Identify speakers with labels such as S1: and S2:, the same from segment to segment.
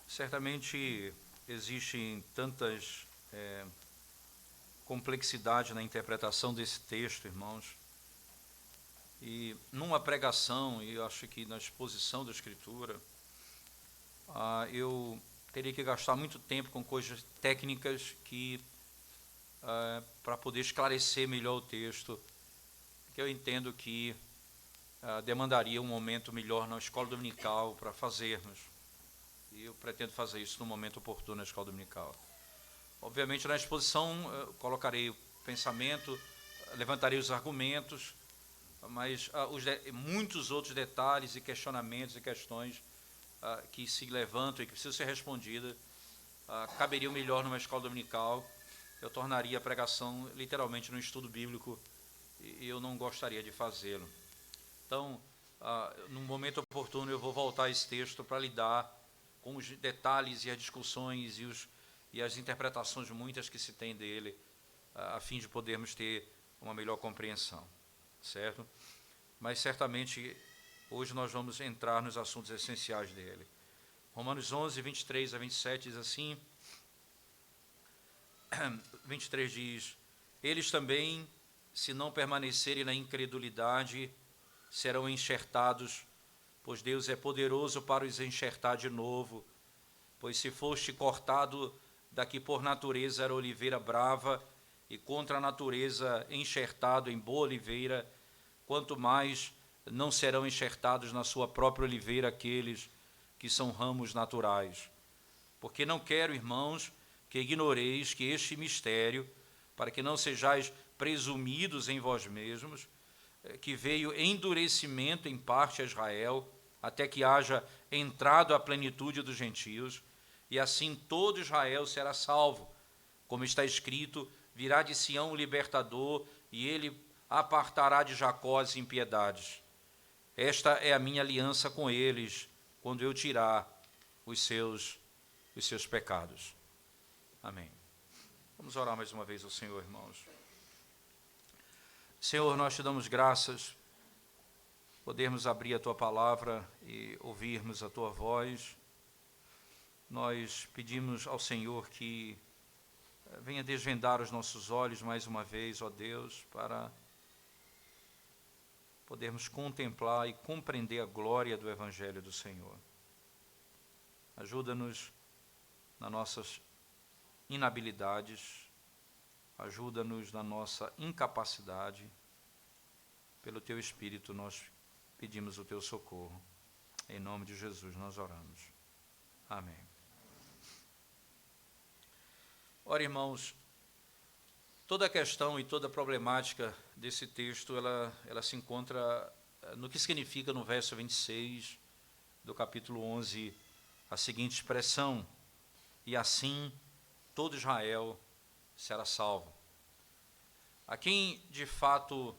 S1: Certamente existem tantas complexidades na interpretação desse texto, irmãos, e numa pregação, e eu acho que na exposição da Escritura, eu teria que gastar muito tempo com coisas técnicas para poder esclarecer melhor o texto, que eu entendo que demandaria um momento melhor na escola dominical para fazermos. E eu pretendo fazer isso no momento oportuno na escola dominical. Obviamente, na exposição, colocarei o pensamento, levantarei os argumentos, mas muitos outros detalhes e questionamentos e questões que se levantam e que precisam ser respondidas, caberiam melhor numa escola dominical. Eu tornaria a pregação literalmente no estudo bíblico e eu não gostaria de fazê-lo. Então, no momento oportuno, eu vou voltar a esse texto para lidar com os detalhes e as discussões e as interpretações muitas que se tem dele, a fim de podermos ter uma melhor compreensão, certo? Mas certamente hoje nós vamos entrar nos assuntos essenciais dele. Romanos 11, 23 a 27 diz assim, 23 diz, eles também, se não permanecerem na incredulidade, serão enxertados, pois Deus é poderoso para os enxertar de novo, pois se foste cortado da que por natureza era oliveira brava, e contra a natureza enxertado em boa oliveira, quanto mais não serão enxertados na sua própria oliveira aqueles que são ramos naturais. Porque não quero, irmãos, que ignoreis que este mistério, para que não sejais presumidos em vós mesmos, que veio endurecimento em parte a Israel, até que haja entrado a plenitude dos gentios, e assim todo Israel será salvo. Como está escrito, virá de Sião o libertador, e ele apartará de Jacó as impiedades. Esta é a minha aliança com eles, quando eu tirar os seus pecados. Amém. Vamos orar mais uma vez ao Senhor, irmãos. Senhor, nós te damos graças, podermos abrir a tua palavra e ouvirmos a tua voz. Nós pedimos ao Senhor que venha desvendar os nossos olhos mais uma vez, ó Deus, para podermos contemplar e compreender a glória do Evangelho do Senhor. Ajuda-nos nas nossas inabilidades, ajuda-nos na nossa incapacidade. Pelo teu Espírito nós pedimos o teu socorro. Em nome de Jesus nós oramos. Amém. Ora, irmãos, toda a questão e toda a problemática desse texto, ela se encontra no que significa no verso 26 do capítulo 11, a seguinte expressão, e assim todo Israel será salvo. A quem, de fato,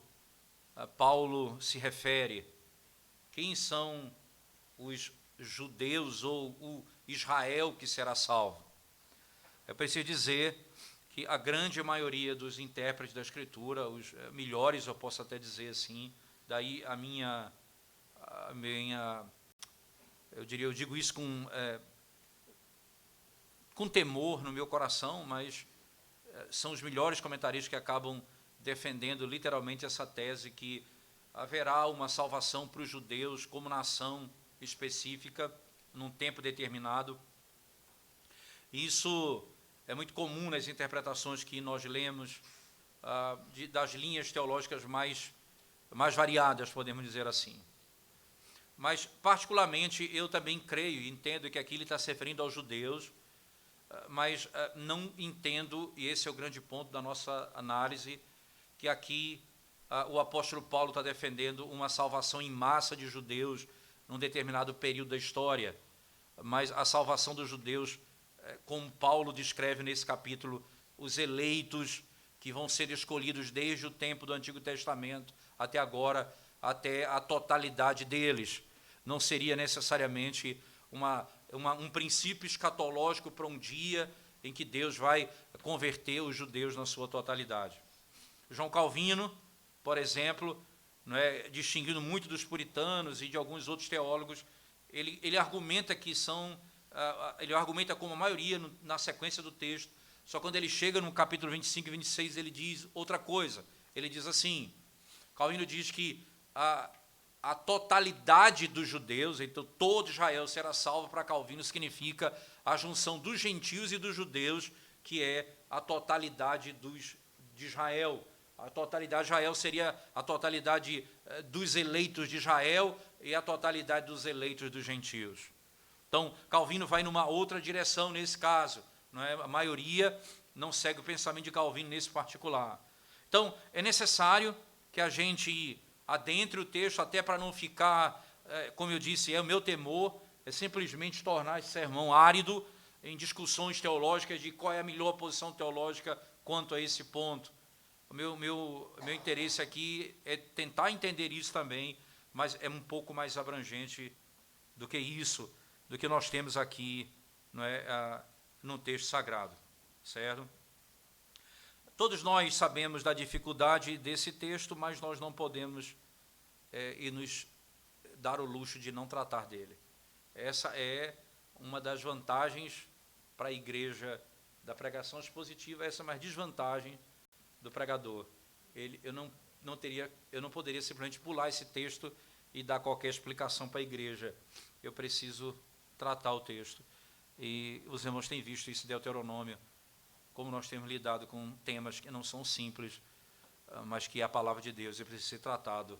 S1: Paulo se refere? Quem são os judeus ou o Israel que será salvo? É preciso dizer que a grande maioria dos intérpretes da Escritura, os melhores, eu posso até dizer assim, daí eu digo isso com temor no meu coração, mas são os melhores comentaristas que acabam defendendo literalmente essa tese que haverá uma salvação para os judeus como nação específica, num tempo determinado. Isso é muito comum nas interpretações que nós lemos, das linhas teológicas mais variadas, podemos dizer assim. Mas, particularmente, eu também creio e entendo que aqui ele está se referindo aos judeus, mas não entendo, e esse é o grande ponto da nossa análise, que aqui o apóstolo Paulo está defendendo uma salvação em massa de judeus num determinado período da história, mas a salvação dos judeus, como Paulo descreve nesse capítulo, os eleitos que vão ser escolhidos desde o tempo do Antigo Testamento até agora, até a totalidade deles. Não seria necessariamente um princípio escatológico para um dia em que Deus vai converter os judeus na sua totalidade. João Calvino, por exemplo, distinguindo muito dos puritanos e de alguns outros teólogos, ele argumenta que são ele argumenta como a maioria na sequência do texto, só quando ele chega no capítulo 25 e 26, ele diz outra coisa. Ele diz assim, Calvino diz que a totalidade dos judeus, então todo Israel será salvo, para Calvino significa a junção dos gentios e dos judeus, que é a totalidade de Israel. A totalidade de Israel seria a totalidade dos eleitos de Israel e a totalidade dos eleitos dos gentios. Então, Calvino vai numa outra direção nesse caso. Não é? A maioria não segue o pensamento de Calvino nesse particular. Então, é necessário que a gente adentre o texto, até para não ficar, como eu disse, o meu temor é simplesmente tornar esse sermão árido em discussões teológicas de qual é a melhor posição teológica quanto a esse ponto. O meu interesse aqui é tentar entender isso também, mas é um pouco mais abrangente do que isso, do que nós temos aqui, não é, no texto sagrado, certo? Todos nós sabemos da dificuldade desse texto, mas nós não podemos e nos dar o luxo de não tratar dele. Essa é uma das vantagens para a igreja da pregação expositiva, essa é uma desvantagem do pregador. Eu não poderia simplesmente pular esse texto e dar qualquer explicação para a igreja. Eu preciso tratar o texto. E os irmãos têm visto isso em Deuteronômio, como nós temos lidado com temas que não são simples, mas que é a palavra de Deus e precisa ser tratado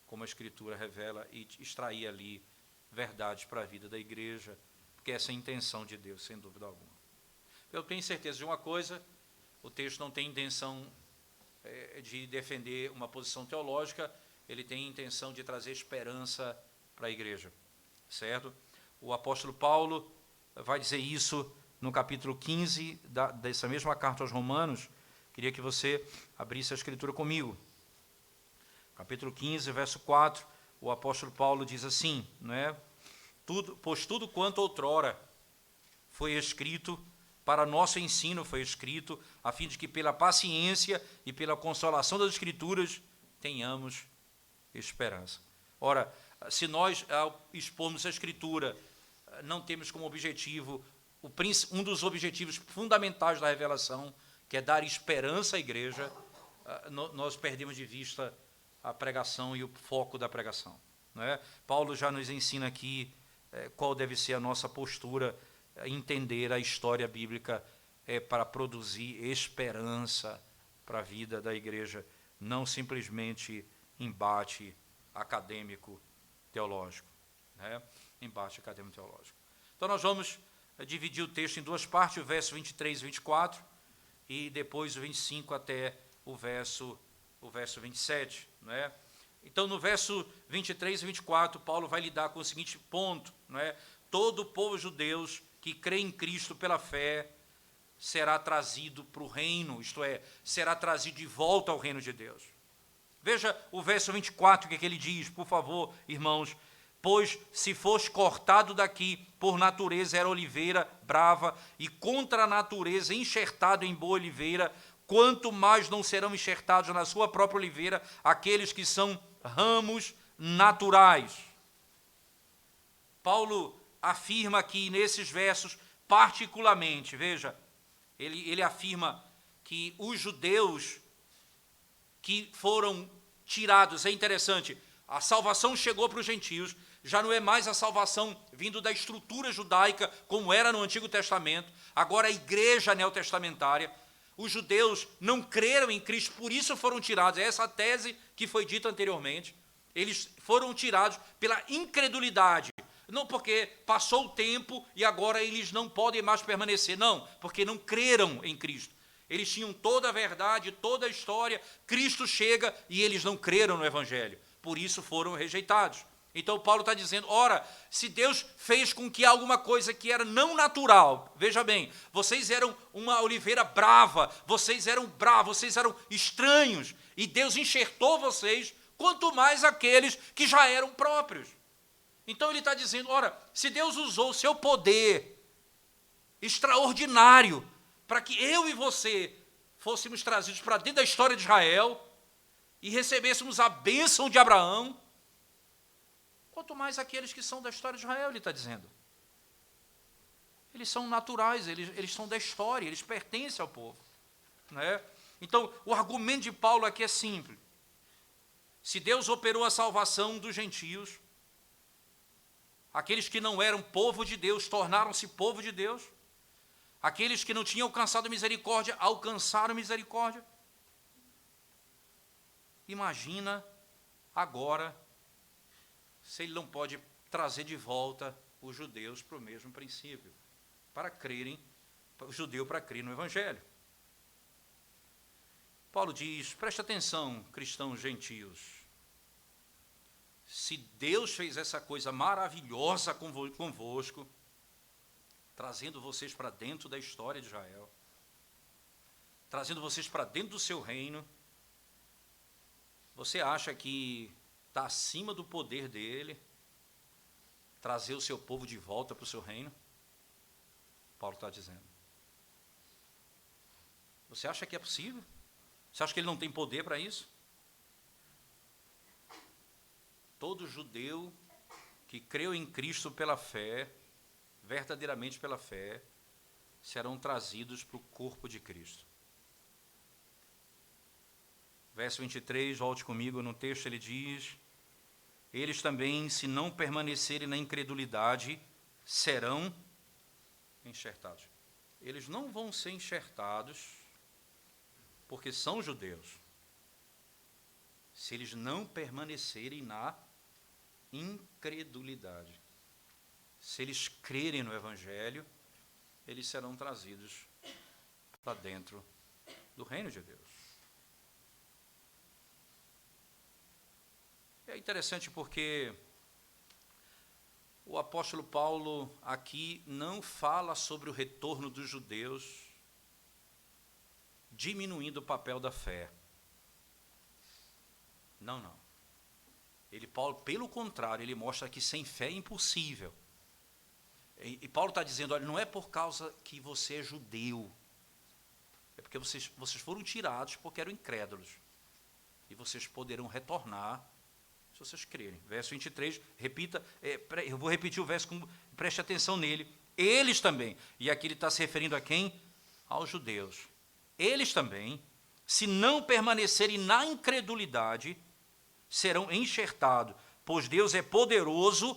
S1: como a Escritura revela e extrair ali verdades para a vida da igreja, porque essa é a intenção de Deus, sem dúvida alguma. Eu tenho certeza de uma coisa, o texto não tem intenção de defender uma posição teológica, ele tem intenção de trazer esperança para a igreja, certo? O apóstolo Paulo vai dizer isso no capítulo 15 dessa mesma carta aos Romanos. Queria que você abrisse a Escritura comigo. Capítulo 15, verso 4, o apóstolo Paulo diz assim, não é? Pois tudo quanto outrora foi escrito, para nosso ensino foi escrito, a fim de que pela paciência e pela consolação das Escrituras tenhamos esperança. Ora, se nós, ao expormos a Escritura, não temos como objetivo, um dos objetivos fundamentais da revelação, que é dar esperança à igreja, nós perdemos de vista a pregação e o foco da pregação. Não é? Paulo já nos ensina aqui qual deve ser a nossa postura, entender a história bíblica para produzir esperança para a vida da igreja, não simplesmente embate acadêmico teológico. Né? Embate acadêmico teológico. Então nós vamos dividir o texto em duas partes, o verso 23 e 24, e depois o 25 até o verso 27. Não é? Então, no verso 23 e 24, Paulo vai lidar com o seguinte ponto, não é? Todo o povo judeu que crê em Cristo pela fé será trazido para o reino, isto é, será trazido de volta ao reino de Deus. Veja o verso 24, o que ele diz, por favor, irmãos. Pois se fosse cortado daqui, por natureza era oliveira brava, e contra a natureza enxertado em boa oliveira, quanto mais não serão enxertados na sua própria oliveira aqueles que são ramos naturais. Paulo afirma aqui nesses versos, particularmente, veja, ele afirma que os judeus que foram tirados, é interessante, a salvação chegou para os gentios, já não é mais a salvação vindo da estrutura judaica, como era no Antigo Testamento, agora a igreja neotestamentária. Os judeus não creram em Cristo, por isso foram tirados. É essa a tese que foi dita anteriormente. Eles foram tirados pela incredulidade, não porque passou o tempo e agora eles não podem mais permanecer, não, porque não creram em Cristo. Eles tinham toda a verdade, toda a história, Cristo chega e eles não creram no Evangelho, por isso foram rejeitados. Então Paulo está dizendo, ora, se Deus fez com que alguma coisa que era não natural, veja bem, vocês eram uma oliveira brava, vocês eram estranhos, e Deus enxertou vocês, quanto mais aqueles que já eram próprios. Então ele está dizendo, ora, se Deus usou o seu poder extraordinário para que eu e você fôssemos trazidos para dentro da história de Israel e recebêssemos a bênção de Abraão, quanto mais aqueles que são da história de Israel, ele está dizendo. Eles são naturais, eles são da história, eles pertencem ao povo. Né? Então, o argumento de Paulo aqui é simples. Se Deus operou a salvação dos gentios, aqueles que não eram povo de Deus tornaram-se povo de Deus, aqueles que não tinham alcançado misericórdia, alcançaram misericórdia. Imagina agora se ele não pode trazer de volta os judeus para o mesmo princípio, para crerem, o judeu para crer no Evangelho. Paulo diz, preste atenção, cristãos gentios, se Deus fez essa coisa maravilhosa convosco, trazendo vocês para dentro da história de Israel, trazendo vocês para dentro do seu reino, você acha que está acima do poder dele trazer o seu povo de volta para o seu reino? Paulo está dizendo. Você acha que é possível? Você acha que ele não tem poder para isso? Todo judeu que creu em Cristo pela fé, verdadeiramente pela fé, serão trazidos para o corpo de Cristo. Verso 23, volte comigo no texto, ele diz, eles também, se não permanecerem na incredulidade, serão enxertados. Eles não vão ser enxertados porque são judeus, se eles não permanecerem na incredulidade. Se eles crerem no Evangelho, eles serão trazidos para dentro do reino de Deus. É interessante porque o apóstolo Paulo aqui não fala sobre o retorno dos judeus diminuindo o papel da fé. Não. Paulo, pelo contrário, ele mostra que sem fé é impossível. E Paulo está dizendo, olha, não é por causa que você é judeu, é porque vocês foram tirados porque eram incrédulos. E vocês poderão retornar se vocês crerem. Verso 23, repita, eu vou repetir o verso, preste atenção nele. Eles também, e aqui ele está se referindo a quem? Aos judeus. Eles também, se não permanecerem na incredulidade, serão enxertados, pois Deus é poderoso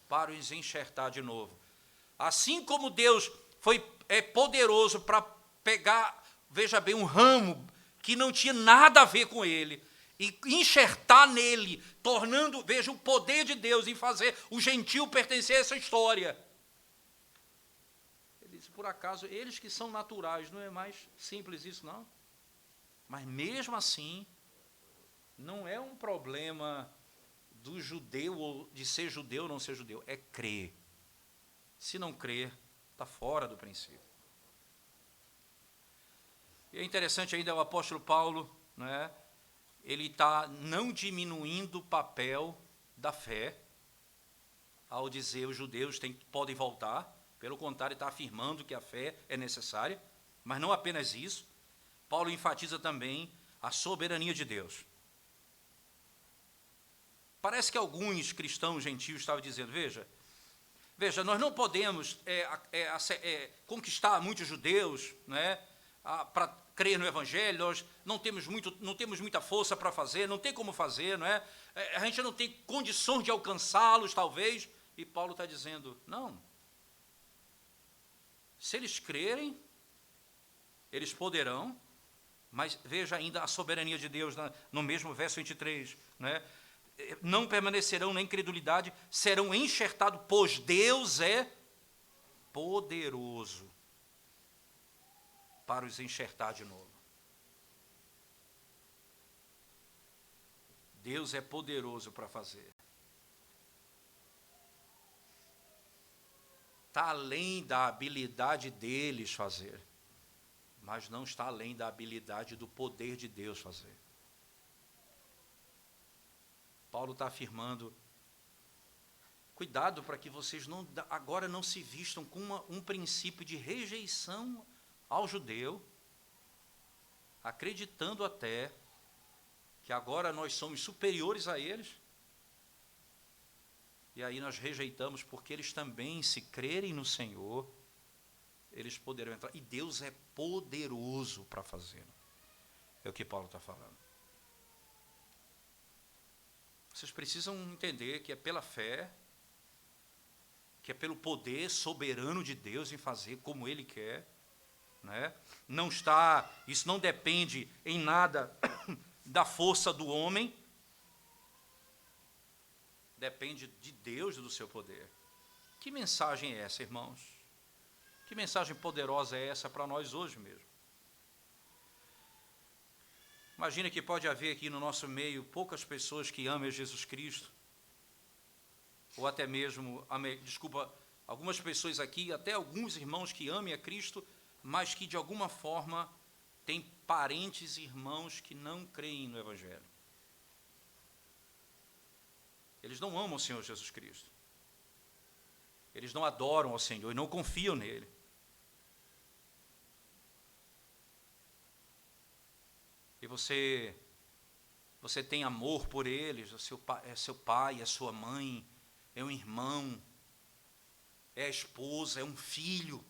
S1: para os enxertar de novo. Assim como Deus é poderoso para pegar, veja bem, um ramo que não tinha nada a ver com ele, e enxertar nele, tornando, veja, o poder de Deus em fazer o gentio pertencer a essa história. Ele disse, por acaso, eles que são naturais, não é mais simples isso, não? Mas mesmo assim, não é um problema do judeu, ou de ser judeu ou não ser judeu, é crer. Se não crer, está fora do princípio. E é interessante ainda o apóstolo Paulo, né? Ele está não diminuindo o papel da fé, ao dizer os judeus podem voltar, pelo contrário, está afirmando que a fé é necessária, mas não apenas isso, Paulo enfatiza também a soberania de Deus. Parece que alguns cristãos gentios estavam dizendo, veja, nós não podemos conquistar muitos judeus, né, para crer no Evangelho, nós não temos muita força para fazer, não tem como fazer, não é? A gente não tem condições de alcançá-los, talvez, e Paulo está dizendo, não, se eles crerem, eles poderão, mas veja ainda a soberania de Deus no mesmo verso 23, né? Não permanecerão na incredulidade, serão enxertados, pois Deus é poderoso para os enxertar de novo. Deus é poderoso para fazer. Está além da habilidade deles fazer, mas não está além da habilidade do poder de Deus fazer. Paulo está afirmando, cuidado para que vocês agora não se vistam com um princípio de rejeição ao judeu, acreditando até que agora nós somos superiores a eles, e aí nós rejeitamos porque eles também, se crerem no Senhor, eles poderão entrar. E Deus é poderoso para fazê-lo. É o que Paulo está falando. Vocês precisam entender que é pela fé, que é pelo poder soberano de Deus em fazer como Ele quer, né? Isso não depende em nada da força do homem, depende de Deus e do seu poder. Que mensagem é essa, irmãos? Que mensagem poderosa é essa para nós hoje mesmo? Imagina que pode haver aqui no nosso meio poucas pessoas que amem Jesus Cristo, ou até mesmo, algumas pessoas aqui, até alguns irmãos que amem a Cristo, mas que de alguma forma têm parentes e irmãos que não creem no Evangelho. Eles não amam o Senhor Jesus Cristo. Eles não adoram ao Senhor e não confiam nele. E você tem amor por eles, é seu pai, é sua mãe, é um irmão, é a esposa, é um filho.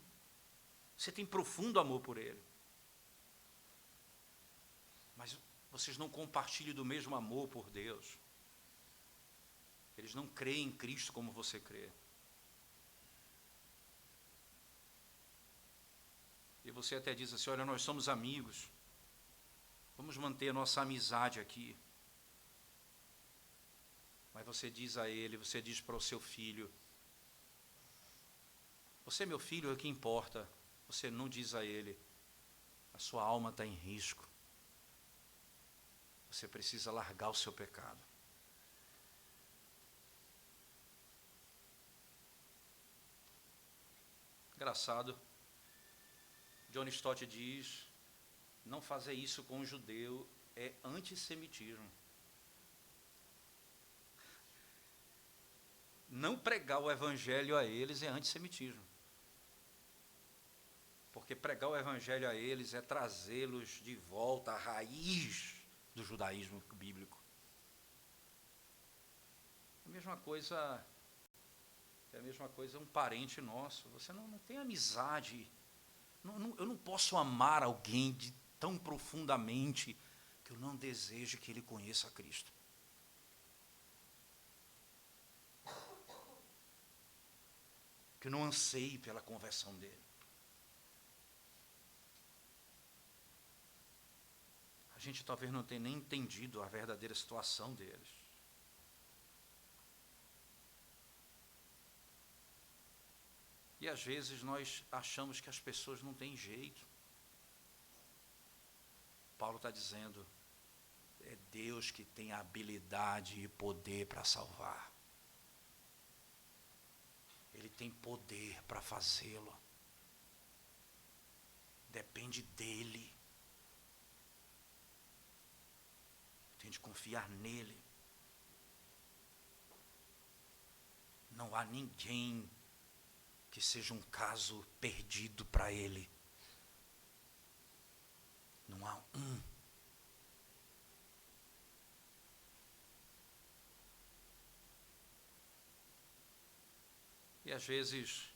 S1: Você tem profundo amor por ele. Mas vocês não compartilham do mesmo amor por Deus. Eles não creem em Cristo como você crê. E você até diz assim, olha, nós somos amigos. Vamos manter a nossa amizade aqui. Mas você diz a ele, você diz para o seu filho, você é meu filho, é o que importa. Você não diz a ele, a sua alma está em risco. Você precisa largar o seu pecado. Engraçado, John Stott diz, não fazer isso com o judeu é antissemitismo. Não pregar o evangelho a eles é antissemitismo. Porque pregar o evangelho a eles é trazê-los de volta à raiz do judaísmo bíblico. É a mesma coisa um parente nosso. Você não tem amizade. Eu não posso amar alguém tão profundamente que eu não deseje que ele conheça a Cristo. Que eu não anseie pela conversão dele. A gente talvez não tenha nem entendido a verdadeira situação deles. E às vezes nós achamos que as pessoas não têm jeito. Paulo está dizendo, é Deus que tem a habilidade e poder para salvar. Ele tem poder para fazê-lo. Depende dele. Tem de confiar nele. Não há ninguém que seja um caso perdido para ele. Não há um. E às vezes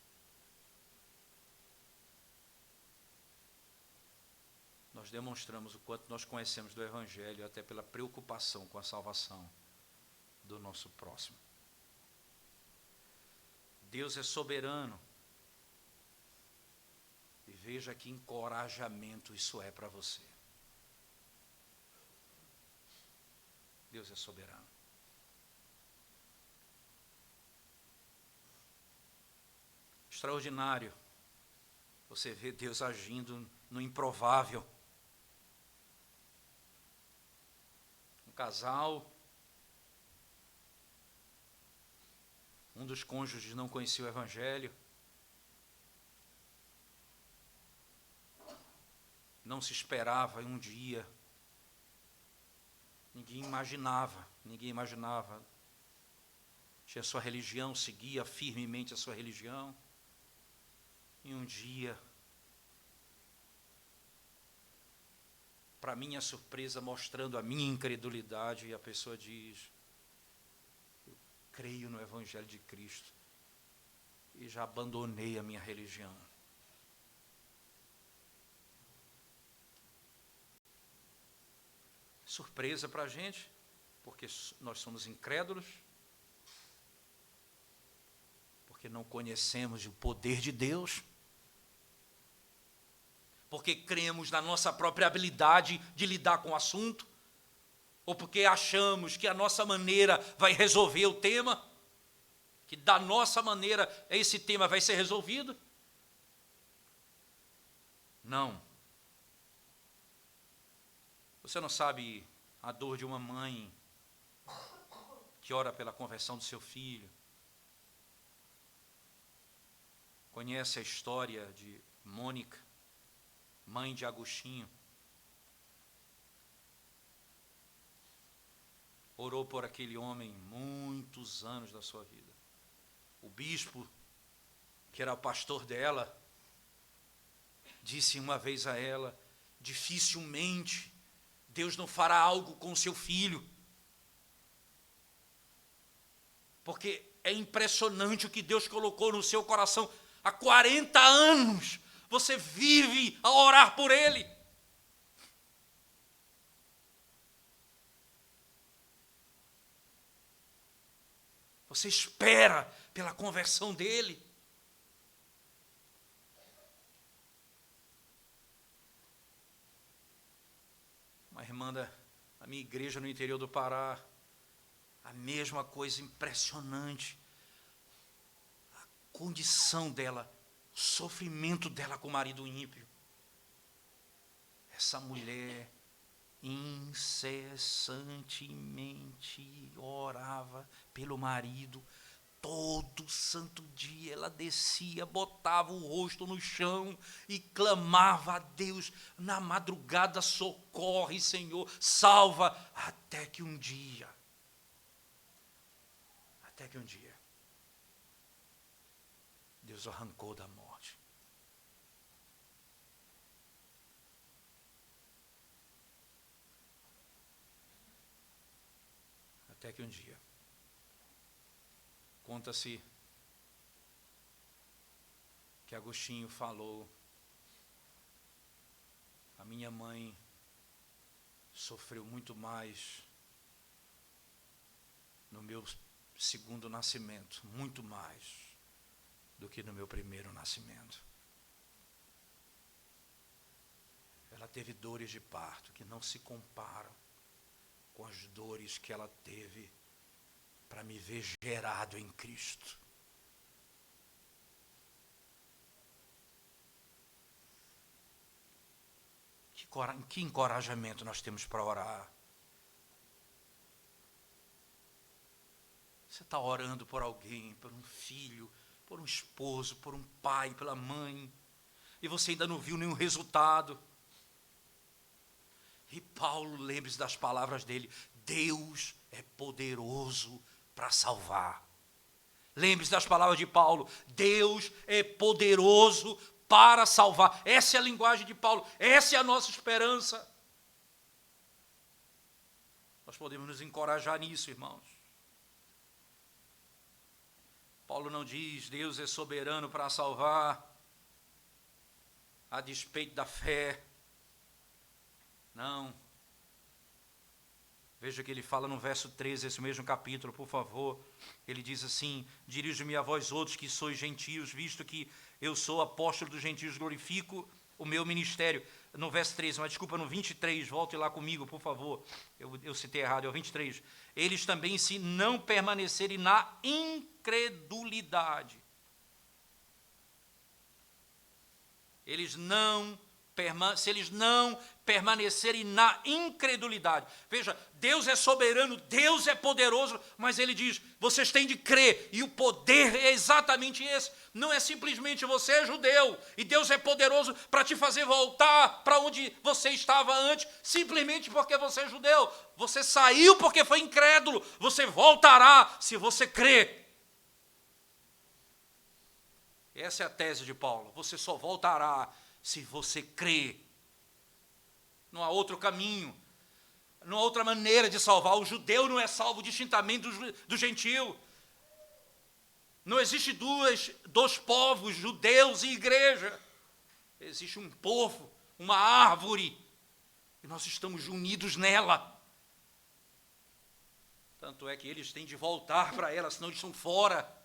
S1: nós demonstramos o quanto nós conhecemos do Evangelho, até pela preocupação com a salvação do nosso próximo. Deus é soberano. E veja que encorajamento isso é para você. Deus é soberano. Extraordinário. Você vê Deus agindo no improvável. Um casal, um dos cônjuges não conhecia o Evangelho, não se esperava em um dia, ninguém imaginava, tinha sua religião, seguia firmemente a sua religião, e um dia, para minha surpresa, mostrando a minha incredulidade, a pessoa diz, eu creio no Evangelho de Cristo, e já abandonei a minha religião. surpresa para a gente, porque nós somos incrédulos, porque não conhecemos o poder de Deus, porque cremos na nossa própria habilidade de lidar com o assunto, ou porque achamos que a nossa maneira vai resolver o tema, que da nossa maneira esse tema vai ser resolvido. Não. Você não sabe a dor de uma mãe que ora pela conversão do seu filho. Conhece a história de Mônica, mãe de Agostinho. Orou por aquele homem muitos anos da sua vida. O bispo, que era o pastor dela, disse uma vez a ela: dificilmente Deus não fará algo com seu filho, porque é impressionante o que Deus colocou no seu coração. Há 40 anos você vive a orar por ele. Você espera pela conversão dele. Uma irmã da minha igreja no interior do Pará, a mesma coisa impressionante. A condição dela, o sofrimento dela com o marido ímpio. Essa mulher incessantemente orava pelo marido. Todo santo dia ela descia, botava o rosto no chão e clamava a Deus na madrugada: socorre, Senhor, salva, até que um dia, Deus arrancou da morte. Até que um dia, conta-se que Agostinho falou: a minha mãe sofreu muito mais no meu segundo nascimento, muito mais do que no meu primeiro nascimento. Ela teve dores de parto que não se comparam com as dores que ela teve para me ver gerado em Cristo. Que encorajamento nós temos para orar. Você está orando por alguém, por um filho, por um esposo, por um pai, pela mãe, e você ainda não viu nenhum resultado. E Paulo, lembre-se das palavras dele: Deus é poderoso para salvar. Lembre-se das palavras de Paulo: Deus é poderoso para salvar. Essa é a linguagem de Paulo, essa é a nossa esperança. Nós podemos nos encorajar nisso, irmãos. Paulo não diz: Deus é soberano para salvar, a despeito da fé. Não. Veja que ele fala no verso 13, esse mesmo capítulo, por favor. Ele diz assim: dirijo-me a vós outros que sois gentios, visto que eu sou apóstolo dos gentios, glorifico o meu ministério. No verso 13, mas desculpa, no 23, volte lá comigo, por favor. Eu citei errado, é o 23. Eles também, se não permanecerem na incredulidade. Se eles não permanecerem na incredulidade. Veja, Deus é soberano, Deus é poderoso, mas ele diz: vocês têm de crer, e o poder é exatamente esse. Não é simplesmente você é judeu, e Deus é poderoso para te fazer voltar para onde você estava antes, simplesmente porque você é judeu. Você saiu porque foi incrédulo, você voltará se você crer. Essa é a tese de Paulo: você só voltará se você crê. Não há outro caminho, não há outra maneira de salvar. O judeu não é salvo distintamente do gentil. Não existe dois povos, judeus e igreja. Existe um povo, uma árvore, e nós estamos unidos nela. Tanto é que eles têm de voltar para ela, senão eles estão fora.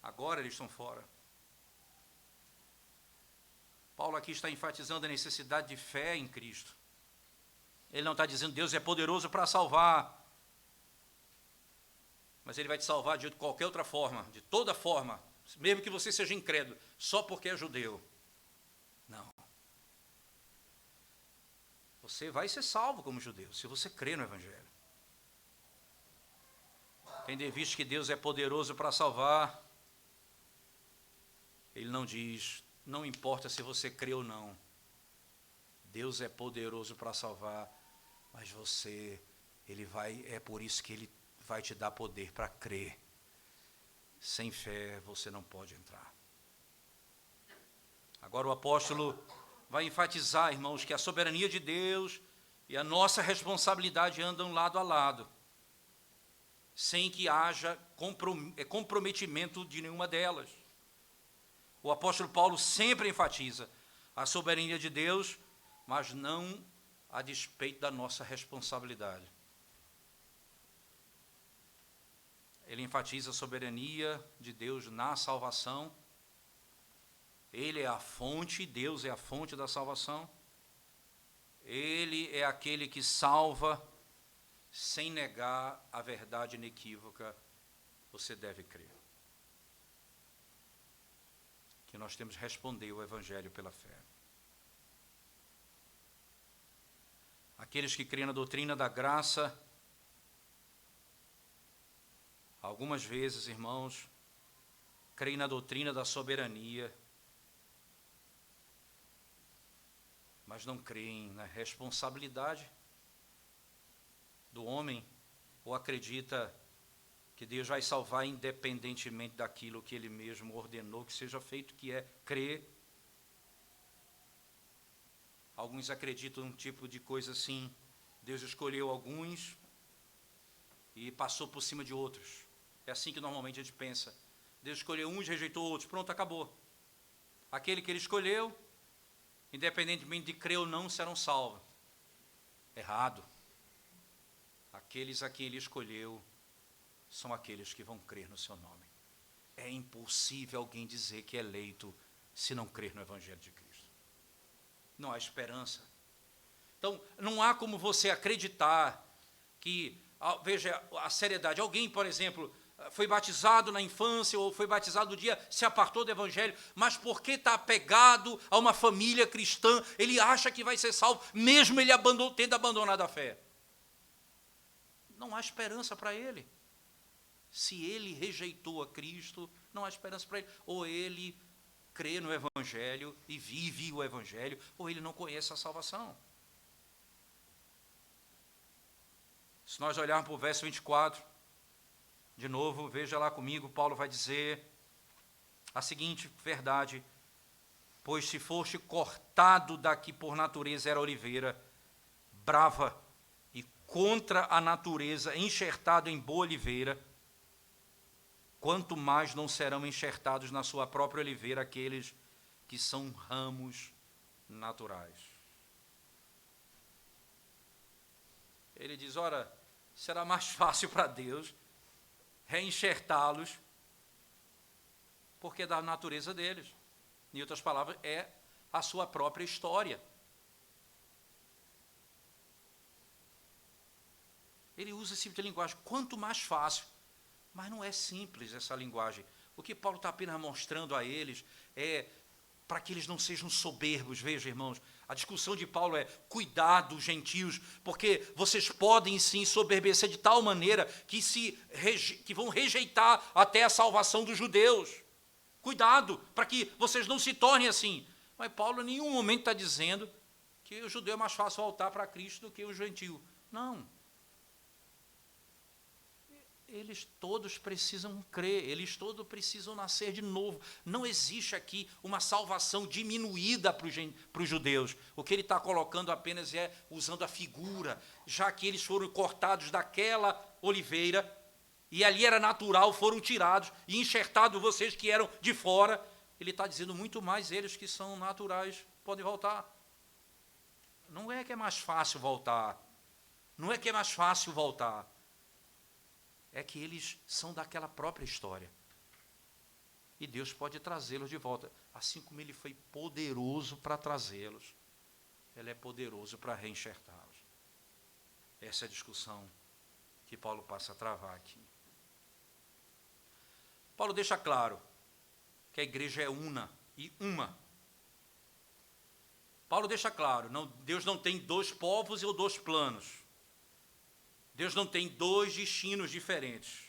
S1: Agora eles estão fora. Paulo aqui está enfatizando a necessidade de fé em Cristo. Ele não está dizendo Deus é poderoso para salvar, mas Ele vai te salvar de qualquer outra forma, de toda forma, mesmo que você seja incrédulo, só porque é judeu. Não. Você vai ser salvo como judeu, se você crê no Evangelho. Tendo em vista que Deus é poderoso para salvar, Ele não diz, não importa se você crê ou não, Deus é poderoso para salvar, mas é por isso que Ele vai te dar poder para crer. Sem fé você não pode entrar. Agora o apóstolo vai enfatizar, irmãos, que a soberania de Deus e a nossa responsabilidade andam lado a lado, sem que haja comprometimento de nenhuma delas. O apóstolo Paulo sempre enfatiza a soberania de Deus, mas não a despeito da nossa responsabilidade. Ele enfatiza a soberania de Deus na salvação. Ele é a fonte, Deus é a fonte da salvação. Ele é aquele que salva sem negar a verdade inequívoca. Você deve crer que nós temos que responder o Evangelho pela fé. Aqueles que creem na doutrina da graça, algumas vezes, irmãos, creem na doutrina da soberania, mas não creem na responsabilidade do homem, ou acredita que Deus vai salvar independentemente daquilo que Ele mesmo ordenou que seja feito, que é crer. Alguns acreditam num tipo de coisa assim, Deus escolheu alguns e passou por cima de outros. É assim que normalmente a gente pensa. Deus escolheu uns, rejeitou outros, pronto, acabou. Aquele que Ele escolheu, independentemente de crer ou não, serão salvos. Errado. Aqueles a quem Ele escolheu são aqueles que vão crer no seu nome. É impossível alguém dizer que é eleito se não crer no Evangelho de Cristo. Não há esperança. Então, não há como você acreditar que, veja a seriedade, alguém, por exemplo, foi batizado na infância ou foi batizado no dia, se apartou do Evangelho, mas porque está apegado a uma família cristã, ele acha que vai ser salvo, mesmo ele tendo abandonado a fé. Não há esperança para ele. Se ele rejeitou a Cristo, não há esperança para ele. Ou ele crê no Evangelho e vive o Evangelho, ou ele não conhece a salvação. Se nós olharmos para o verso 24, de novo, veja lá comigo, Paulo vai dizer a seguinte verdade: pois se foste cortado da que por natureza era oliveira, brava e contra a natureza, enxertado em boa oliveira, quanto mais não serão enxertados na sua própria oliveira aqueles que são ramos naturais. Ele diz, ora, será mais fácil para Deus reenxertá-los, porque é da natureza deles. Em outras palavras, é a sua própria história. Ele usa esse tipo de linguagem, quanto mais fácil. Mas não é simples essa linguagem. O que Paulo está apenas mostrando a eles é para que eles não sejam soberbos. Veja, irmãos, a discussão de Paulo é cuidado, gentios, porque vocês podem sim soberbecer de tal maneira que vão rejeitar até a salvação dos judeus. Cuidado, para que vocês não se tornem assim. Mas Paulo em nenhum momento está dizendo que o judeu é mais fácil voltar para Cristo do que o gentio. Não. Eles todos precisam crer, eles todos precisam nascer de novo. Não existe aqui uma salvação diminuída para os judeus. O que ele está colocando apenas é usando a figura, já que eles foram cortados daquela oliveira, e ali era natural, foram tirados e enxertados vocês que eram de fora. Ele está dizendo muito mais, eles que são naturais podem voltar. Não é que é mais fácil voltar, Não é que é mais fácil voltar. É que eles são daquela própria história. E Deus pode trazê-los de volta. Assim como Ele foi poderoso para trazê-los, Ele é poderoso para reenxertá-los. Essa é a discussão que Paulo passa a travar aqui. Paulo deixa claro que a igreja é una e uma. Paulo deixa claro, Deus não tem dois povos ou dois planos. Deus não tem dois destinos diferentes,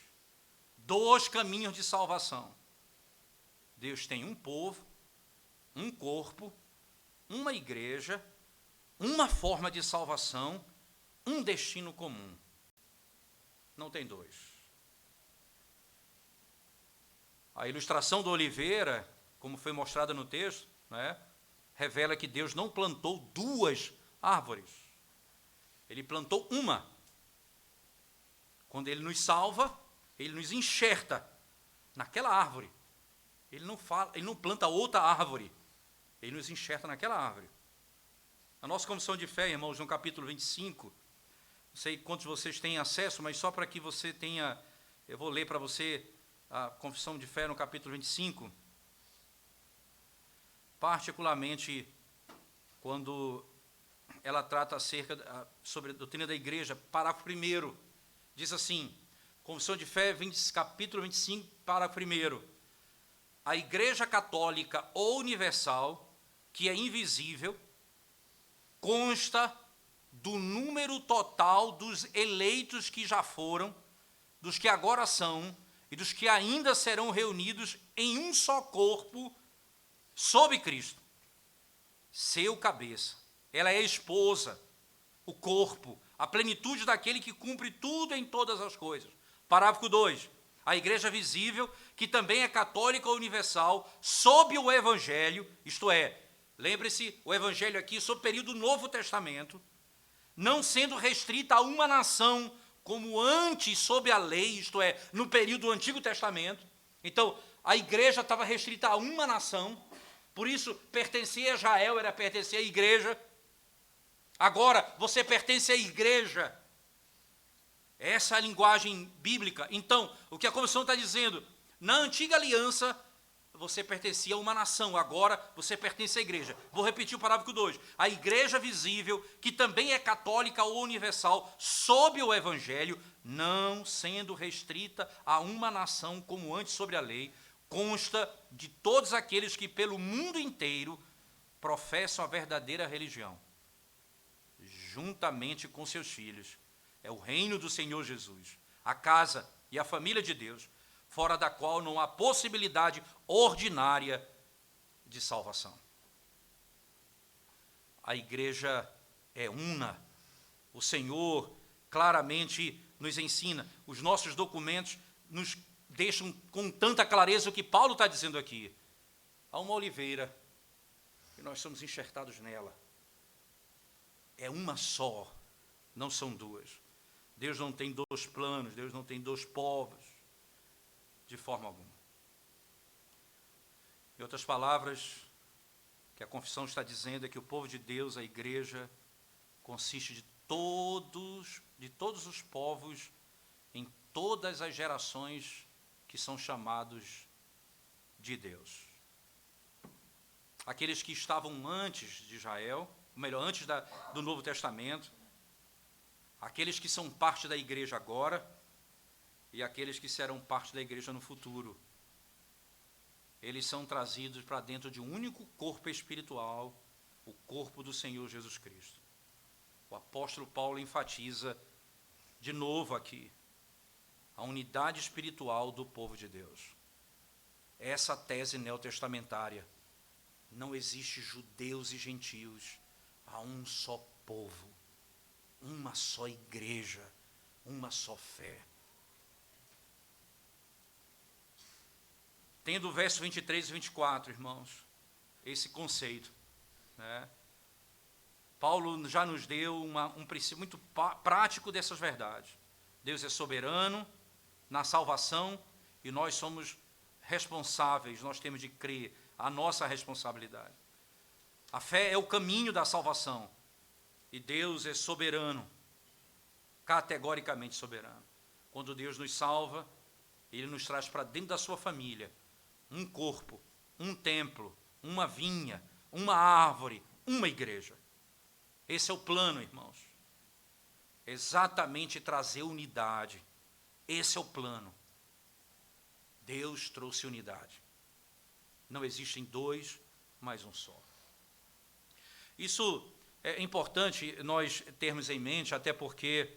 S1: dois caminhos de salvação. Deus tem um povo, um corpo, uma igreja, uma forma de salvação, um destino comum. Não tem dois. A ilustração da oliveira, como foi mostrada no texto, né, revela que Deus não plantou duas árvores. Ele plantou uma. Quando Ele nos salva, Ele nos enxerta naquela árvore. Ele não planta outra árvore. Ele nos enxerta naquela árvore. A nossa confissão de fé, irmãos, no capítulo 25, não sei quantos de vocês têm acesso, mas só para que você tenha, eu vou ler para você a confissão de fé no capítulo 25, particularmente quando ela trata sobre a doutrina da igreja, parágrafo 1º, diz assim, confissão de fé, capítulo 25, parágrafo 1º, a Igreja Católica Universal, que é invisível, consta do número total dos eleitos que já foram, dos que agora são e dos que ainda serão reunidos em um só corpo sob Cristo, seu cabeça. Ela é a esposa, o corpo, a plenitude daquele que cumpre tudo em todas as coisas. Parágrafo 2. A igreja visível, que também é católica universal, sob o Evangelho, isto é, lembre-se, o Evangelho aqui, sob o período do Novo Testamento, não sendo restrita a uma nação, como antes sob a lei, isto é, no período do Antigo Testamento. Então, a igreja estava restrita a uma nação, por isso, pertencer a Israel era pertencer à igreja. Agora, você pertence à igreja. Essa é a linguagem bíblica. Então, o que a Confissão está dizendo, na antiga aliança, você pertencia a uma nação, agora você pertence à igreja. Vou repetir o parágrafo 2. A igreja visível, que também é católica ou universal, sob o Evangelho, não sendo restrita a uma nação como antes sobre a lei, consta de todos aqueles que pelo mundo inteiro professam a verdadeira religião, juntamente com seus filhos. É o reino do Senhor Jesus, a casa e a família de Deus, fora da qual não há possibilidade ordinária de salvação. A igreja é una. O Senhor claramente nos ensina. Os nossos documentos nos deixam com tanta clareza o que Paulo está dizendo aqui. Há uma oliveira e nós somos enxertados nela. É uma só, não são duas. Deus não tem dois planos, Deus não tem dois povos, de forma alguma. Em outras palavras, o que a confissão está dizendo é que o povo de Deus, a igreja, consiste de todos os povos, em todas as gerações que são chamados de Deus. Aqueles que estavam antes de Israel, ou melhor, antes do Novo Testamento, aqueles que são parte da igreja agora e aqueles que serão parte da igreja no futuro. Eles são trazidos para dentro de um único corpo espiritual, o corpo do Senhor Jesus Cristo. O apóstolo Paulo enfatiza de novo aqui a unidade espiritual do povo de Deus. Essa tese neotestamentária. Não existe judeus e gentios, há um só povo. Uma só igreja, uma só fé. Tendo o verso 23 e 24, irmãos, esse conceito, né? Paulo já nos deu um princípio muito prático dessas verdades. Deus é soberano na salvação e nós somos responsáveis, nós temos de crer, a nossa responsabilidade. A fé é o caminho da salvação. E Deus é soberano. categoricamente soberano. Quando Deus nos salva, Ele nos traz para dentro da sua família um corpo, um templo, uma vinha, uma árvore, uma igreja. Esse é o plano, irmãos. Exatamente trazer unidade. Esse é o plano. Deus trouxe unidade. Não existem dois, mas um só. Isso é importante nós termos em mente, até porque,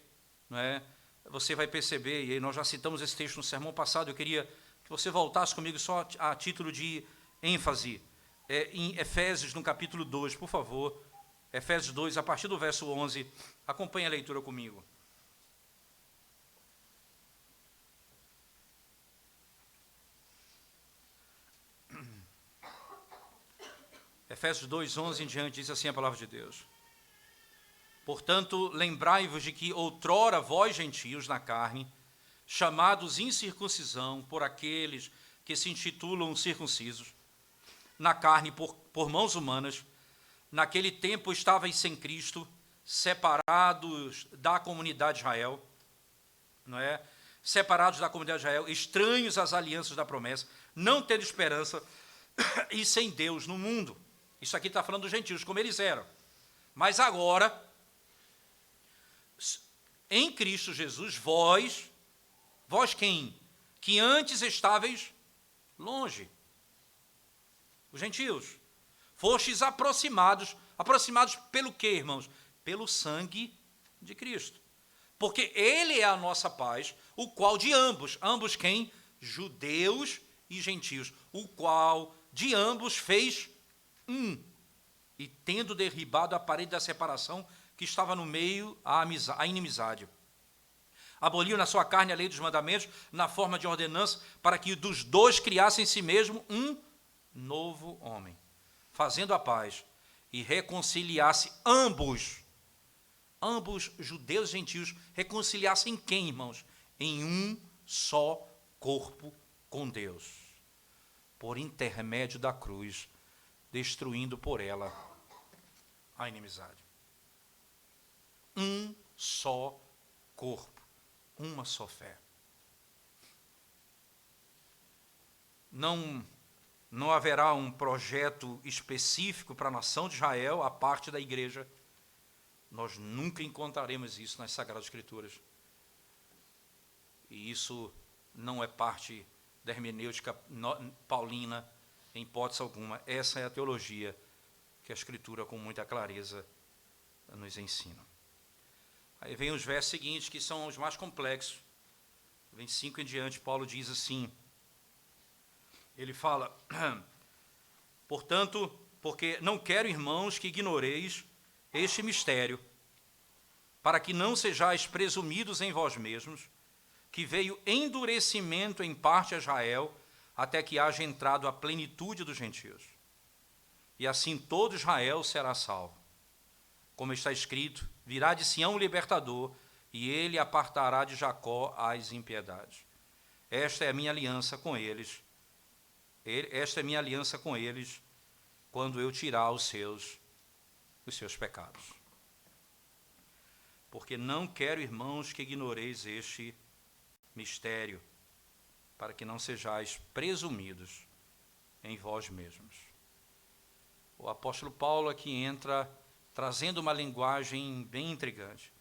S1: não é, você vai perceber, e nós já citamos esse texto no sermão passado, eu queria que você voltasse comigo só a título de ênfase, em Efésios, no capítulo 2, por favor. Efésios 2, a partir do verso 11, acompanhe a leitura comigo. Efésios 2, 11 em diante, diz assim a palavra de Deus. Portanto, lembrai-vos de que outrora vós, gentios, na carne, chamados incircuncisão por aqueles que se intitulam circuncisos, na carne por mãos humanas, naquele tempo estavais sem Cristo, separados da comunidade de Israel, não é? Separados da comunidade de Israel, estranhos às alianças da promessa, não tendo esperança e sem Deus no mundo. Isso aqui está falando dos gentios, como eles eram. Mas agora, em Cristo Jesus, vós quem? Que antes estáveis longe. Os gentios. Fostes aproximados pelo quê, irmãos? Pelo sangue de Cristo. Porque Ele é a nossa paz, o qual de ambos quem? Judeus e gentios, o qual de ambos fez um, e tendo derribado a parede da separação que estava no meio, a inimizade. Aboliu na sua carne a lei dos mandamentos, na forma de ordenança, para que dos dois criassem em si mesmo um novo homem, fazendo a paz, e reconciliasse ambos, judeus e gentios, reconciliassem quem, irmãos? Em um só corpo com Deus, por intermédio da cruz, destruindo por ela a inimizade. Um só corpo, uma só fé. Não haverá um projeto específico para a nação de Israel, a parte da igreja. Nós nunca encontraremos isso nas Sagradas Escrituras. E isso não é parte da hermenêutica paulina, em hipótese alguma. Essa é a teologia que a Escritura, com muita clareza, nos ensina. Aí vem os versos seguintes, que são os mais complexos. 25 em diante, Paulo diz assim, ele fala, portanto, porque não quero, irmãos, que ignoreis este mistério, para que não sejais presumidos em vós mesmos, que veio endurecimento em parte a Israel, até que haja entrado a plenitude dos gentios. E assim todo Israel será salvo. Como está escrito, virá de Sião o libertador, e ele apartará de Jacó as impiedades. Esta é a minha aliança com eles. Esta é a minha aliança com eles, quando eu tirar os seus pecados. Porque não quero, irmãos, que ignoreis este mistério, para que não sejais presumidos em vós mesmos. O apóstolo Paulo aqui entra trazendo uma linguagem bem intrigante.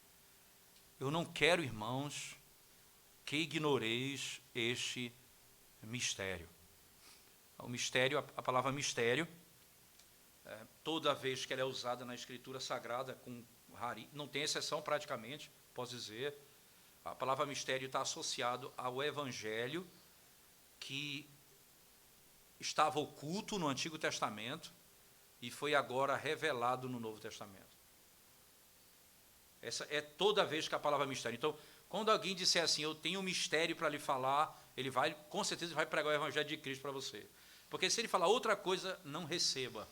S1: Eu não quero, irmãos, que ignoreis este mistério. O mistério, a palavra mistério, toda vez que ela é usada na Escritura Sagrada, não tem exceção praticamente, posso dizer, a palavra mistério está associado ao Evangelho que estava oculto no Antigo Testamento e foi agora revelado no Novo Testamento. Essa é toda vez que a palavra mistério. Então, quando alguém disser assim, eu tenho um mistério para lhe falar, ele vai, com certeza, vai pregar o Evangelho de Cristo para você. Porque se ele falar outra coisa, não receba.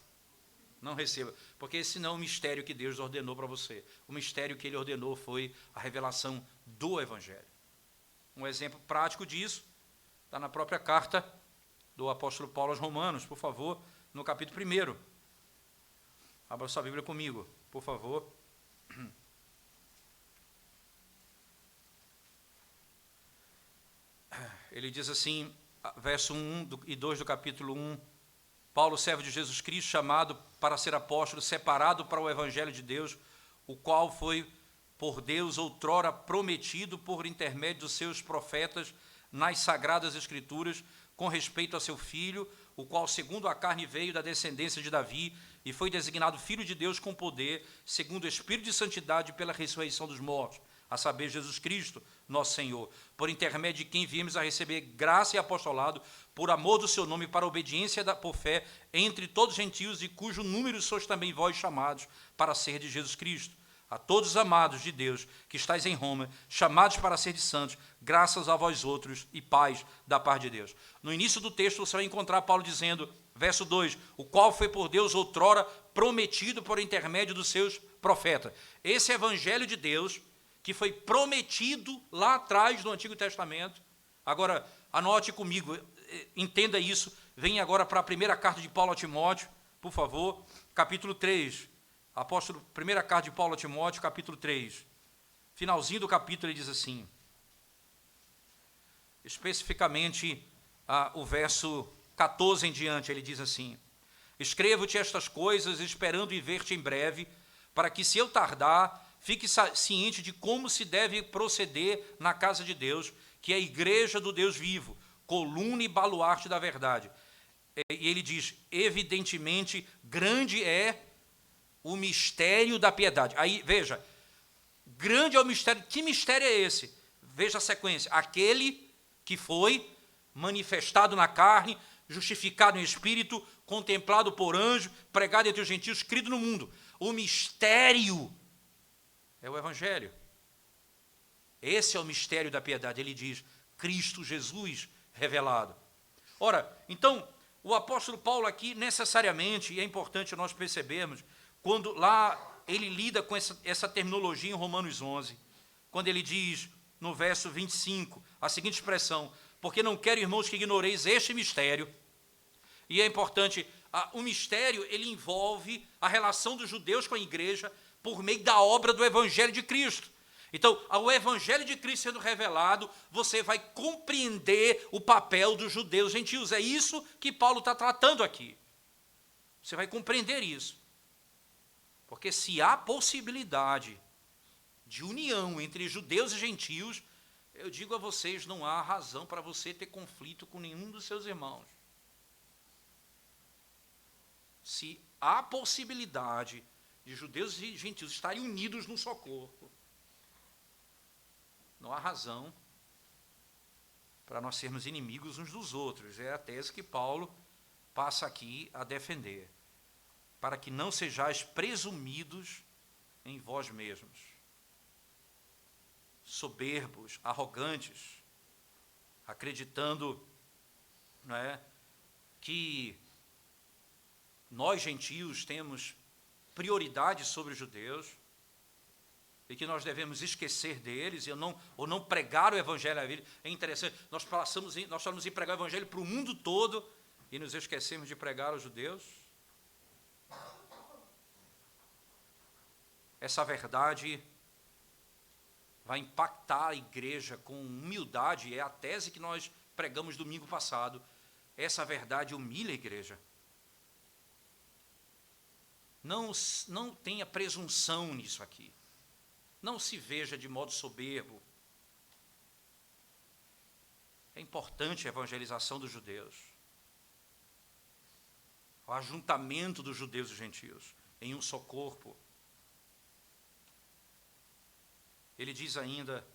S1: Não receba. Porque esse não é o mistério que Deus ordenou para você. O mistério que ele ordenou foi a revelação do Evangelho. Um exemplo prático disso está na própria carta do apóstolo Paulo aos Romanos, por favor, no capítulo 1. Abra sua Bíblia comigo, por favor. Ele diz assim, verso 1 e 2 do capítulo 1, Paulo, servo de Jesus Cristo, chamado para ser apóstolo, separado para o evangelho de Deus, o qual foi por Deus outrora prometido por intermédio dos seus profetas nas sagradas escrituras, com respeito a seu filho, o qual segundo a carne veio da descendência de Davi e foi designado filho de Deus com poder, segundo o Espírito de santidade pela ressurreição dos mortos, a saber, Jesus Cristo, nosso Senhor, por intermédio de quem viemos a receber graça e apostolado, por amor do seu nome, para a obediência por fé entre todos os gentios, e cujo número sois também vós chamados para ser de Jesus Cristo. A todos os amados de Deus que estáis em Roma, chamados para ser de santos, graças a vós outros e paz da parte de Deus. No início do texto você vai encontrar Paulo dizendo, verso 2, o qual foi por Deus outrora prometido por intermédio dos seus profetas. Esse evangelho de Deus, que foi prometido lá atrás no Antigo Testamento. Agora, anote comigo, entenda isso. Vem agora para a primeira carta de Paulo a Timóteo, por favor, capítulo 3. Apóstolo, primeira carta de Paulo a Timóteo, capítulo 3. Finalzinho do capítulo ele diz assim, especificamente o verso 14 em diante, ele diz assim, escrevo-te estas coisas esperando em ver-te em breve, para que se eu tardar, fique ciente de como se deve proceder na casa de Deus, que é a igreja do Deus vivo, coluna e baluarte da verdade. E ele diz, evidentemente, grande é o mistério da piedade. Aí, veja, grande é o mistério. Que mistério é esse? Veja a sequência. Aquele que foi manifestado na carne, justificado em espírito, contemplado por anjo, pregado entre os gentios, crido no mundo. O mistério é o evangelho. Esse é o mistério da piedade. Ele diz, Cristo Jesus revelado. Ora, então, o apóstolo Paulo aqui, necessariamente, e é importante nós percebermos, quando lá ele lida com essa terminologia em Romanos 11, quando ele diz, no verso 25, a seguinte expressão, porque não quero, irmãos, que ignoreis este mistério. E é importante, o mistério, ele envolve a relação dos judeus com a igreja por meio da obra do Evangelho de Cristo. Então, ao Evangelho de Cristo sendo revelado, você vai compreender o papel dos judeus gentios. É isso que Paulo está tratando aqui. Você vai compreender isso. Porque se há possibilidade de união entre judeus e gentios, eu digo a vocês, não há razão para você ter conflito com nenhum dos seus irmãos. Se há possibilidade de judeus e gentios estarem unidos num só corpo, não há razão para nós sermos inimigos uns dos outros. É a tese que Paulo passa aqui a defender. Para que não sejais presumidos em vós mesmos, soberbos, arrogantes, acreditando, não é, que nós gentios temos prioridade sobre os judeus e que nós devemos esquecer deles ou não pregar o evangelho a eles. É interessante, nós falamos em pregar o evangelho para o mundo todo e nos esquecemos de pregar aos judeus. Essa verdade vai impactar a igreja com humildade, é a tese que nós pregamos domingo passado. Essa verdade humilha a igreja. Não tenha presunção nisso aqui. Não se veja de modo soberbo. É importante a evangelização dos judeus. O ajuntamento dos judeus e gentios em um só corpo. Ele diz ainda,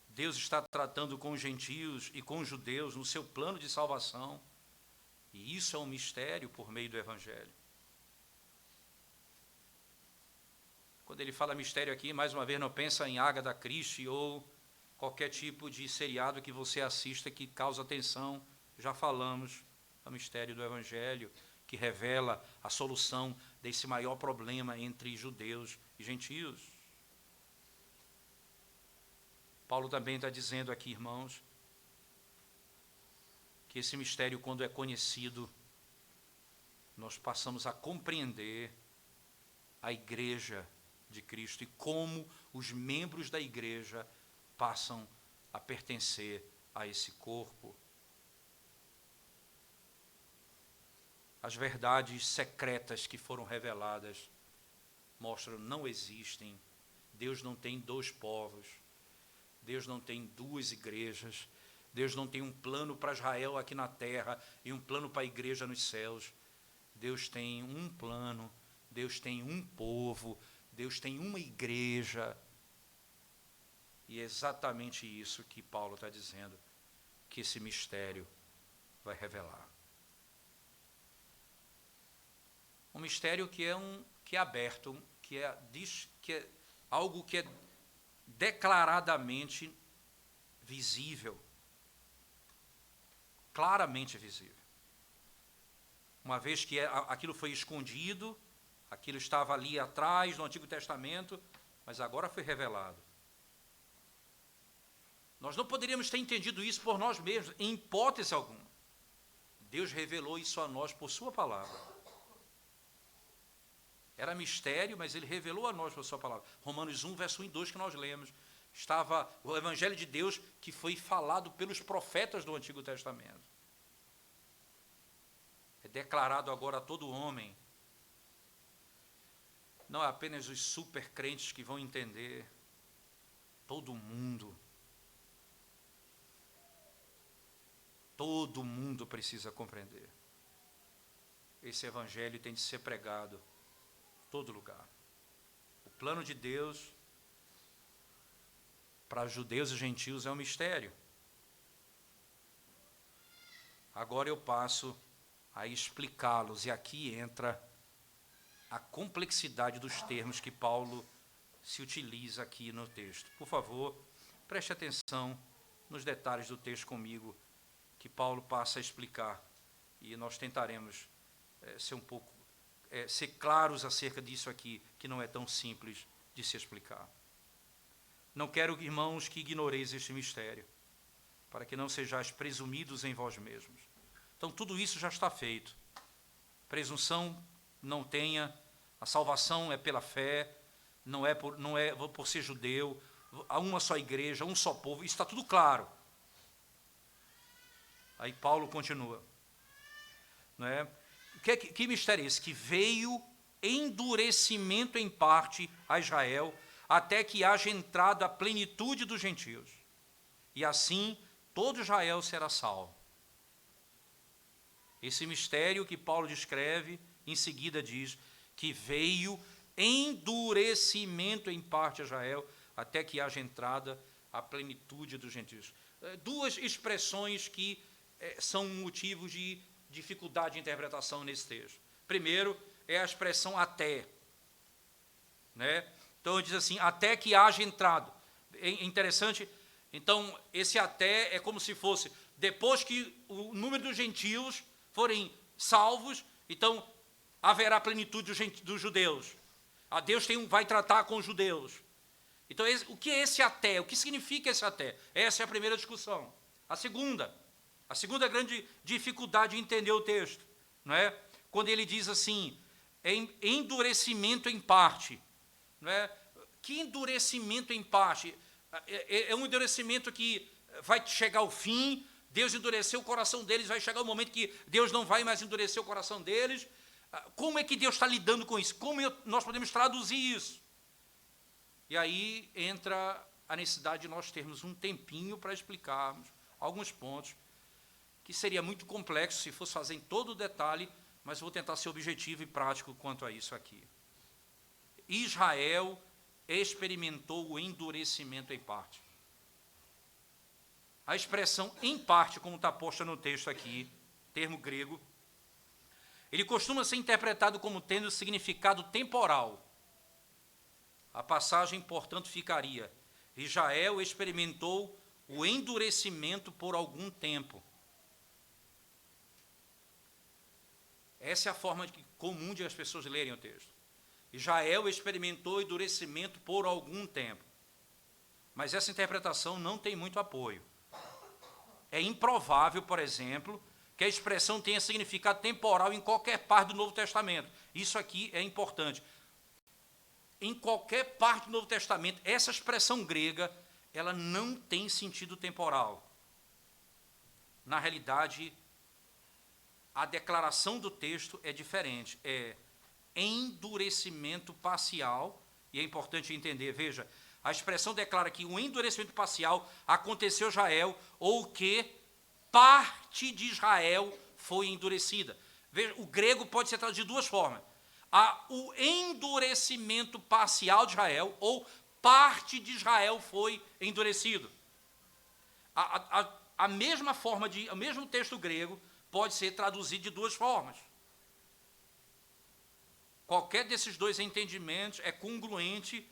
S1: Deus está tratando com os gentios e com os judeus no seu plano de salvação. E isso é um mistério por meio do evangelho. Quando ele fala mistério aqui, mais uma vez, não pensa em Agatha Christie ou qualquer tipo de seriado que você assista que causa atenção. Já falamos, é o mistério do evangelho, que revela a solução desse maior problema entre judeus e gentios. Paulo também está dizendo aqui, irmãos, que esse mistério, quando é conhecido, nós passamos a compreender a igreja de Cristo e como os membros da igreja passam a pertencer a esse corpo. As verdades secretas que foram reveladas mostram que não existem. Deus não tem dois povos. Deus não tem duas igrejas. Deus não tem um plano para Israel aqui na terra e um plano para a igreja nos céus. Deus tem um plano, Deus tem um povo, Deus tem uma igreja. E é exatamente isso que Paulo está dizendo, que esse mistério vai revelar. Um mistério que é aberto, que é algo que é declaradamente visível, claramente visível. Uma vez que aquilo foi escondido, aquilo estava ali atrás no Antigo Testamento, mas agora foi revelado. Nós não poderíamos ter entendido isso por nós mesmos, em hipótese alguma. Deus revelou isso a nós por sua palavra. Era mistério, mas ele revelou a nós por sua palavra. Romanos 1, verso 1 e 2 que nós lemos. Estava o Evangelho de Deus que foi falado pelos profetas do Antigo Testamento. É declarado agora a todo homem. Não é apenas os super crentes que vão entender. Todo mundo. Todo mundo precisa compreender. Esse Evangelho tem de ser pregado em todo lugar. O plano de Deus para judeus e gentios é um mistério. Agora eu passo a explicá-los, e aqui entra a complexidade dos termos que Paulo se utiliza aqui no texto. Por favor, preste atenção nos detalhes do texto comigo, que Paulo passa a explicar, e nós tentaremos ser claros acerca disso aqui, que não é tão simples de se explicar. Não quero, irmãos, que ignoreis este mistério, para que não sejais presumidos em vós mesmos. Então, tudo isso já está feito. Presunção não tenha, a salvação é pela fé, não é por ser judeu, há uma só igreja, um só povo, isso está tudo claro. Aí Paulo continua. Não é? Que mistério é esse? Que veio endurecimento em parte a Israel, até que haja entrado a plenitude dos gentios. E assim, todo Israel será salvo. Esse mistério que Paulo descreve, em seguida diz que veio endurecimento em parte a Israel, até que haja entrada a plenitude dos gentios. Duas expressões que são motivos de dificuldade de interpretação nesse texto. Primeiro, é a expressão até. Né? Então, diz assim, até que haja entrado. É interessante, então, esse até é como se fosse, depois que o número dos gentios forem salvos, então haverá plenitude dos judeus. A Deus vai tratar com os judeus. Então, o que é esse até? O que significa esse até? Essa é a primeira discussão. A segunda grande dificuldade de entender o texto, não é? Quando ele diz assim, endurecimento em parte, não é? Que endurecimento em parte? É um endurecimento que vai chegar ao fim, Deus endureceu o coração deles, vai chegar um momento que Deus não vai mais endurecer o coração deles. Como é que Deus está lidando com isso? Como nós podemos traduzir isso? E aí entra a necessidade de nós termos um tempinho para explicarmos alguns pontos, que seria muito complexo se fosse fazer em todo o detalhe, mas vou tentar ser objetivo e prático quanto a isso aqui. Israel experimentou o endurecimento em parte. A expressão em parte, como está posta no texto aqui, termo grego, ele costuma ser interpretado como tendo significado temporal. A passagem, portanto, ficaria: Israel experimentou o endurecimento por algum tempo. Essa é a forma comum de as pessoas lerem o texto. Israel experimentou endurecimento por algum tempo. Mas essa interpretação não tem muito apoio. É improvável, por exemplo, que a expressão tenha significado temporal em qualquer parte do Novo Testamento. Isso aqui é importante. Em qualquer parte do Novo Testamento, essa expressão grega, ela não tem sentido temporal. na realidade, a declaração do texto é diferente, é endurecimento parcial, e é importante entender, veja, a expressão declara que o endurecimento parcial aconteceu em Israel, ou que parte de Israel foi endurecida. Veja, o grego pode ser traduzido de duas formas. Há o endurecimento parcial de Israel, ou parte de Israel foi endurecido. A mesma forma o mesmo texto grego pode ser traduzido de duas formas. Qualquer desses dois entendimentos é congruente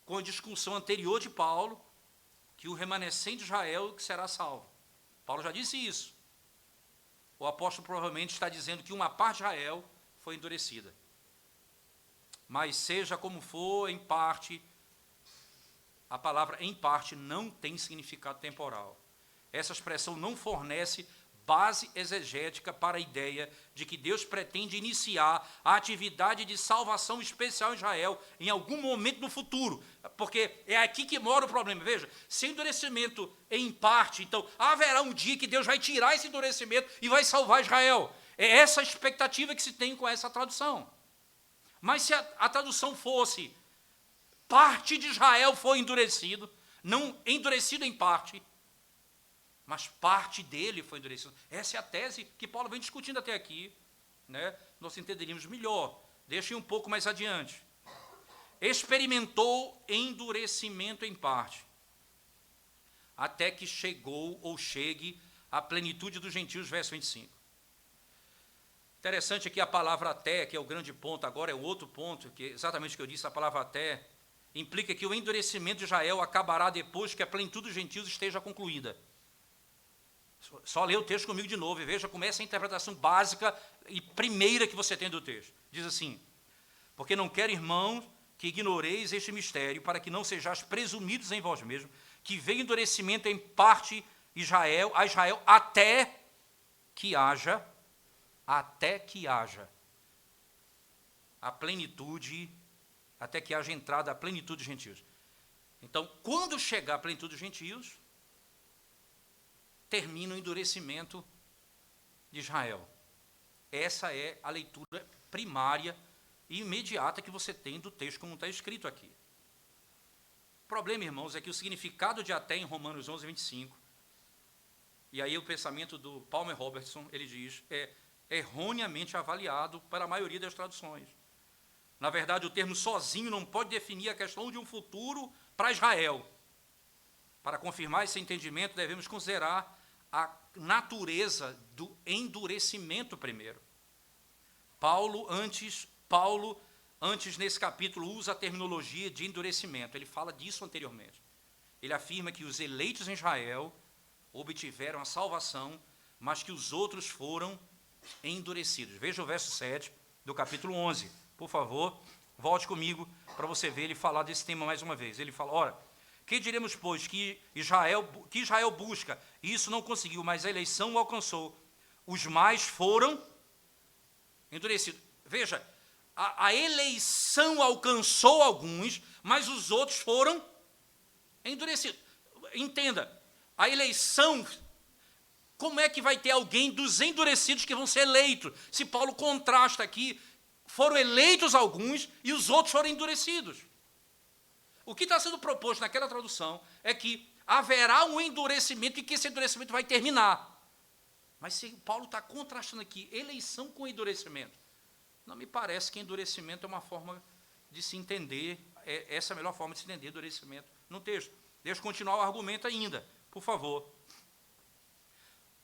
S1: com a discussão anterior de Paulo, que o remanescente de Israel que será salvo. Paulo já disse isso. O apóstolo provavelmente está dizendo que uma parte de Israel foi endurecida. Mas seja como for, em parte, a palavra em parte não tem significado temporal. Essa expressão não fornece base exegética para a ideia de que Deus pretende iniciar a atividade de salvação especial em Israel em algum momento no futuro, porque é aqui que mora o problema. Veja, se endurecimento em parte, então haverá um dia que Deus vai tirar esse endurecimento e vai salvar Israel. É essa a expectativa que se tem com essa tradução. Mas se a tradução fosse parte de Israel foi endurecido, não endurecido em parte, mas parte dele foi endurecida. Essa é a tese que Paulo vem discutindo até aqui, né? Nós entenderíamos melhor. Deixe um pouco mais adiante. Experimentou endurecimento em parte, até que chegou ou chegue à plenitude dos gentios, verso 25. Interessante aqui a palavra até, que é o grande ponto, agora é o outro ponto, que é exatamente o que eu disse, a palavra até, implica que o endurecimento de Israel acabará depois que a plenitude dos gentios esteja concluída. Só lê o texto comigo de novo e veja como essa é a interpretação básica e primeira que você tem do texto. Diz assim: porque não quero, irmãos, que ignoreis este mistério, para que não sejais presumidos em vós mesmos, que veio endurecimento em parte a Israel, até que haja a plenitude, até que haja entrada a plenitude dos gentios. Então, quando chegar a plenitude dos gentios, termina o endurecimento de Israel. Essa é a leitura primária e imediata que você tem do texto como está escrito aqui. O problema, irmãos, é que o significado de até em Romanos 11, 25, e aí o pensamento do Palmer Robertson, ele diz, é erroneamente avaliado para a maioria das traduções. Na verdade, o termo sozinho não pode definir a questão de um futuro para Israel. Para confirmar esse entendimento, devemos considerar a natureza do endurecimento primeiro. Paulo, antes nesse capítulo, usa a terminologia de endurecimento. Ele fala disso anteriormente. Ele afirma que os eleitos em Israel obtiveram a salvação, mas que os outros foram endurecidos. Veja o verso 7 do capítulo 11. Por favor, volte comigo para você ver ele falar desse tema mais uma vez. Ele fala, ora, que diremos, pois, que Israel busca, e isso não conseguiu, mas a eleição o alcançou. Os mais foram endurecidos. Veja, a eleição alcançou alguns, mas os outros foram endurecidos. Entenda, a eleição, como é que vai ter alguém dos endurecidos que vão ser eleitos? Se Paulo contrasta aqui, foram eleitos alguns e os outros foram endurecidos. O que está sendo proposto naquela tradução é que haverá um endurecimento e que esse endurecimento vai terminar. Mas se Paulo está contrastando aqui eleição com endurecimento, não me parece que endurecimento é uma forma de se entender, essa é a melhor forma de se entender endurecimento no texto. Deixa eu continuar o argumento ainda, por favor.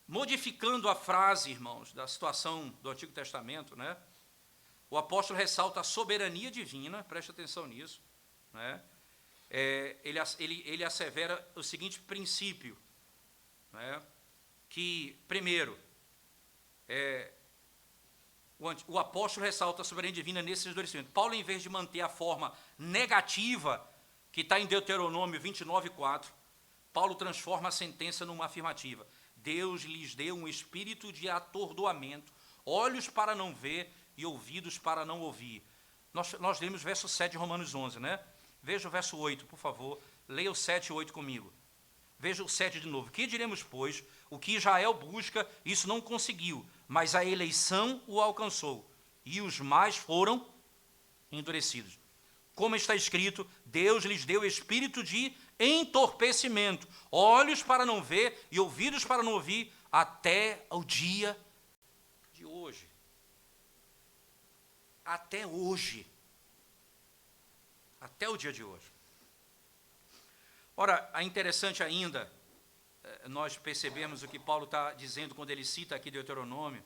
S1: Modificando a frase, irmãos, da situação do Antigo Testamento, né? O apóstolo ressalta a soberania divina, preste atenção nisso, né? Ele assevera o seguinte princípio, né? Que, primeiro, o apóstolo ressalta a soberania divina nesse endurecimento. Paulo, em vez de manter a forma negativa, que está em Deuteronômio 29:4, Paulo transforma a sentença numa afirmativa. Deus lhes deu um espírito de atordoamento, olhos para não ver e ouvidos para não ouvir. Nós lemos o verso 7 de Romanos 11, né? Veja o verso 8, por favor. Leia o 7 e 8 comigo. Veja o 7 de novo. Que diremos, pois? O que Israel busca, isso não conseguiu, mas a eleição o alcançou, e os mais foram endurecidos. Como está escrito, Deus lhes deu espírito de entorpecimento, olhos para não ver e ouvidos para não ouvir, até o dia de hoje. Até hoje. Até o dia de hoje. Ora, é interessante ainda, nós percebemos o que Paulo está dizendo quando ele cita aqui Deuteronômio.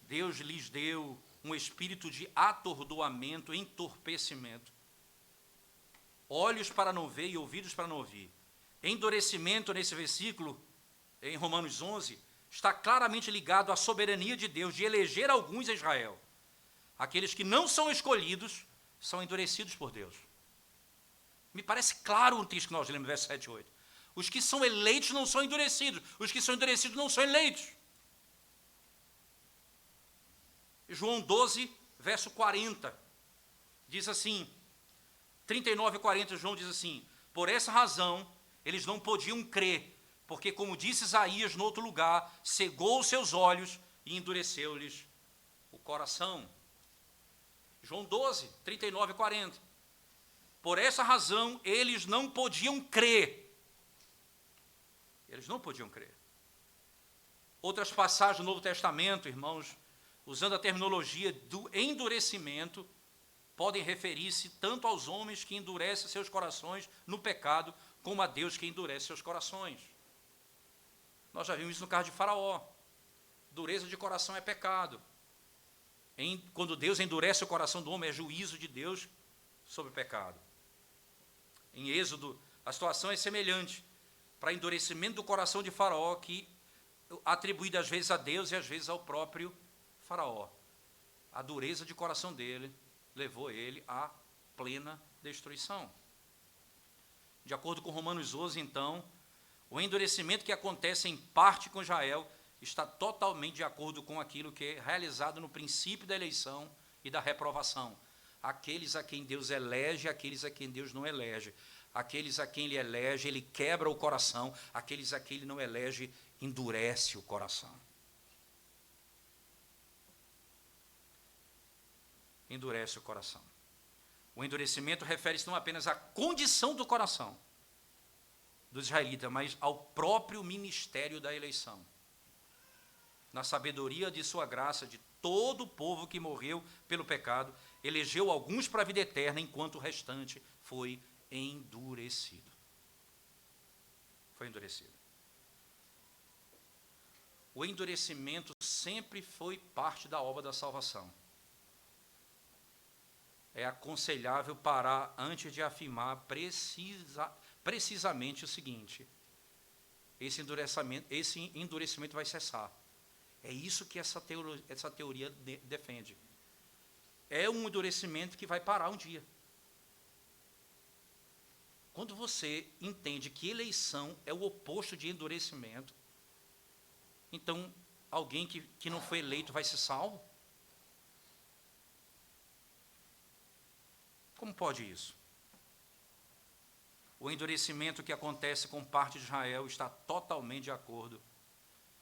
S1: Deus lhes deu um espírito de atordoamento, entorpecimento. Olhos para não ver e ouvidos para não ouvir. Endurecimento nesse versículo, em Romanos 11, está claramente ligado à soberania de Deus de eleger alguns em Israel. Aqueles que não são escolhidos são endurecidos por Deus. Me parece claro o texto que nós lemos, verso 7 e 8. Os que são eleitos não são endurecidos, os que são endurecidos não são eleitos. João 12, verso 40, diz assim, 39 e 40, João diz assim, por essa razão eles não podiam crer, porque como disse Isaías no outro lugar, cegou os seus olhos e endureceu-lhes o coração. João 12, 39 e 40. Por essa razão eles não podiam crer. Eles não podiam crer. Outras passagens do Novo Testamento, irmãos, usando a terminologia do endurecimento, podem referir-se tanto aos homens que endurecem seus corações no pecado, como a Deus que endurece seus corações. Nós já vimos isso no caso de Faraó. Dureza de coração é pecado. Quando Deus endurece o coração do homem, é juízo de Deus sobre o pecado. Em Êxodo, a situação é semelhante. Para endurecimento do coração de Faraó, que atribuído às vezes a Deus e às vezes ao próprio Faraó. A dureza de coração dele levou ele à plena destruição. De acordo com Romanos 11, então, o endurecimento que acontece em parte com Israel está totalmente de acordo com aquilo que é realizado no princípio da eleição e da reprovação. Aqueles a quem Deus elege, aqueles a quem Deus não elege. Aqueles a quem Ele elege, Ele quebra o coração. Aqueles a quem Ele não elege, endurece o coração. Endurece o coração. O endurecimento refere-se não apenas à condição do coração dos israelitas, mas ao próprio ministério da eleição. Na sabedoria de sua graça, de todo o povo que morreu pelo pecado, elegeu alguns para a vida eterna, enquanto o restante foi endurecido. Foi endurecido. O endurecimento sempre foi parte da obra da salvação. É aconselhável parar antes de afirmar precisamente o seguinte: esse endurecimento vai cessar. É isso que essa teoria defende. É um endurecimento que vai parar um dia. Quando você entende que eleição é o oposto de endurecimento, então alguém que não foi eleito vai ser salvo? Como pode isso? O endurecimento que acontece com parte de Israel está totalmente de acordo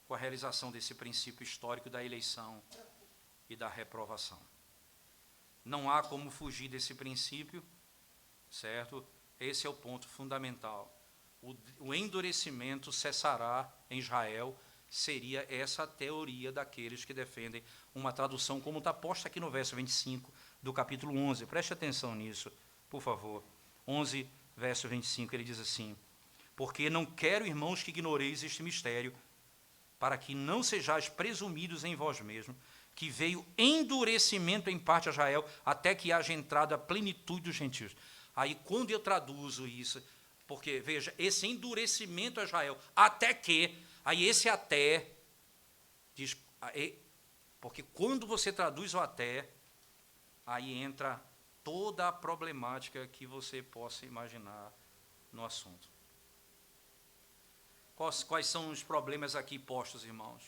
S1: com a realização desse princípio histórico da eleição e da reprovação. Não há como fugir desse princípio, certo? Esse é o ponto fundamental. O endurecimento cessará em Israel, seria essa a teoria daqueles que defendem uma tradução como está posta aqui no verso 25 do capítulo 11. Preste atenção nisso, por favor. 11, verso 25, ele diz assim: porque não quero, irmãos, que ignoreis este mistério, para que não sejais presumidos em vós mesmos, que veio endurecimento em parte a Israel, até que haja entrado a plenitude dos gentios. Aí, quando eu traduzo isso, porque, veja, esse endurecimento a Israel, até que, aí esse até, diz, porque quando você traduz o até, aí entra toda a problemática que você possa imaginar no assunto. Quais são os problemas aqui postos, irmãos?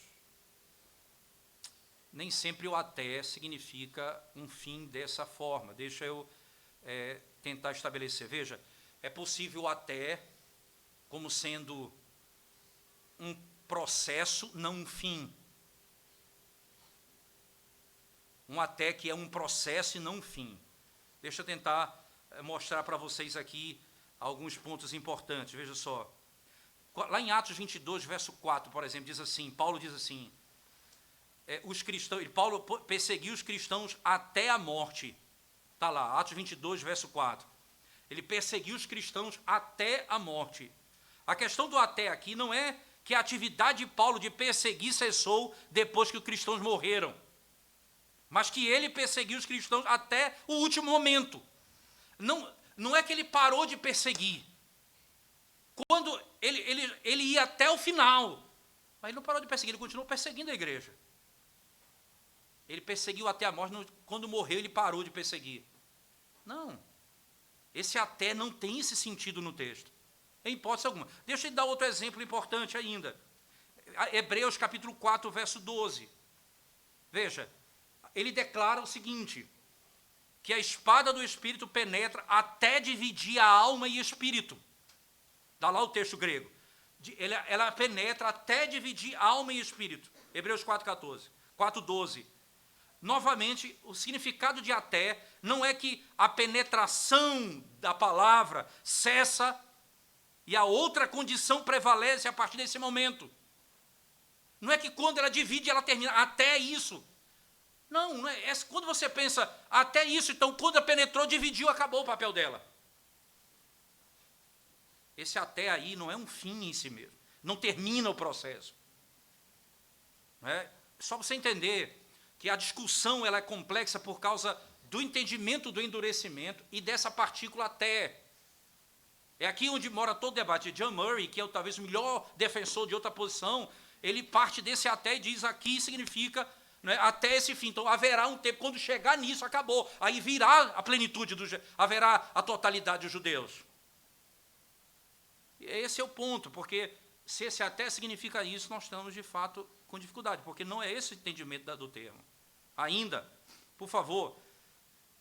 S1: Nem sempre o até significa um fim dessa forma. Deixa eu tentar estabelecer. Veja, é possível o até como sendo processo, não um fim. Um até que é um processo e não um fim. Deixa eu tentar mostrar para vocês aqui alguns pontos importantes. Veja só. Lá em Atos 22, verso 4, por exemplo, diz assim, Paulo diz assim, Paulo perseguiu os cristãos até a morte. Está lá, Atos 22, verso 4. Ele perseguiu os cristãos até a morte. A questão do até aqui não é que a atividade de Paulo de perseguir cessou depois que os cristãos morreram, mas que ele perseguiu os cristãos até o último momento. Não é que ele parou de perseguir. Quando ele ia até o final, mas ele não parou de perseguir, ele continuou perseguindo a igreja. Ele perseguiu até a morte, quando morreu ele parou de perseguir. Não, esse até não tem esse sentido no texto, em hipótese alguma. Deixa eu dar outro exemplo importante ainda. Hebreus capítulo 4, verso 12. Veja, ele declara o seguinte, que a espada do Espírito penetra até dividir a alma e espírito. Dá lá o texto grego. Ela penetra até dividir alma e espírito. Hebreus 4,14, 4,12. Novamente, o significado de até não é que a penetração da palavra cessa e a outra condição prevalece a partir desse momento. Não é que quando ela divide, ela termina. Até isso. Não é. Quando você pensa até isso, então quando ela penetrou, dividiu, acabou o papel dela. Esse até aí não é um fim em si mesmo. Não termina o processo. Não é? Só você entender que a discussão ela é complexa por causa do entendimento do endurecimento e dessa partícula até. É aqui onde mora todo o debate. John Murray, que é talvez o melhor defensor de outra posição, ele parte desse até e diz aqui significa, né, até esse fim. Então haverá um tempo, quando chegar nisso, acabou. Aí virá a plenitude, haverá a totalidade dos judeus. Esse é o ponto, porque se esse até significa isso, nós estamos de fato com dificuldade, porque não é esse o entendimento do termo. Ainda, por favor,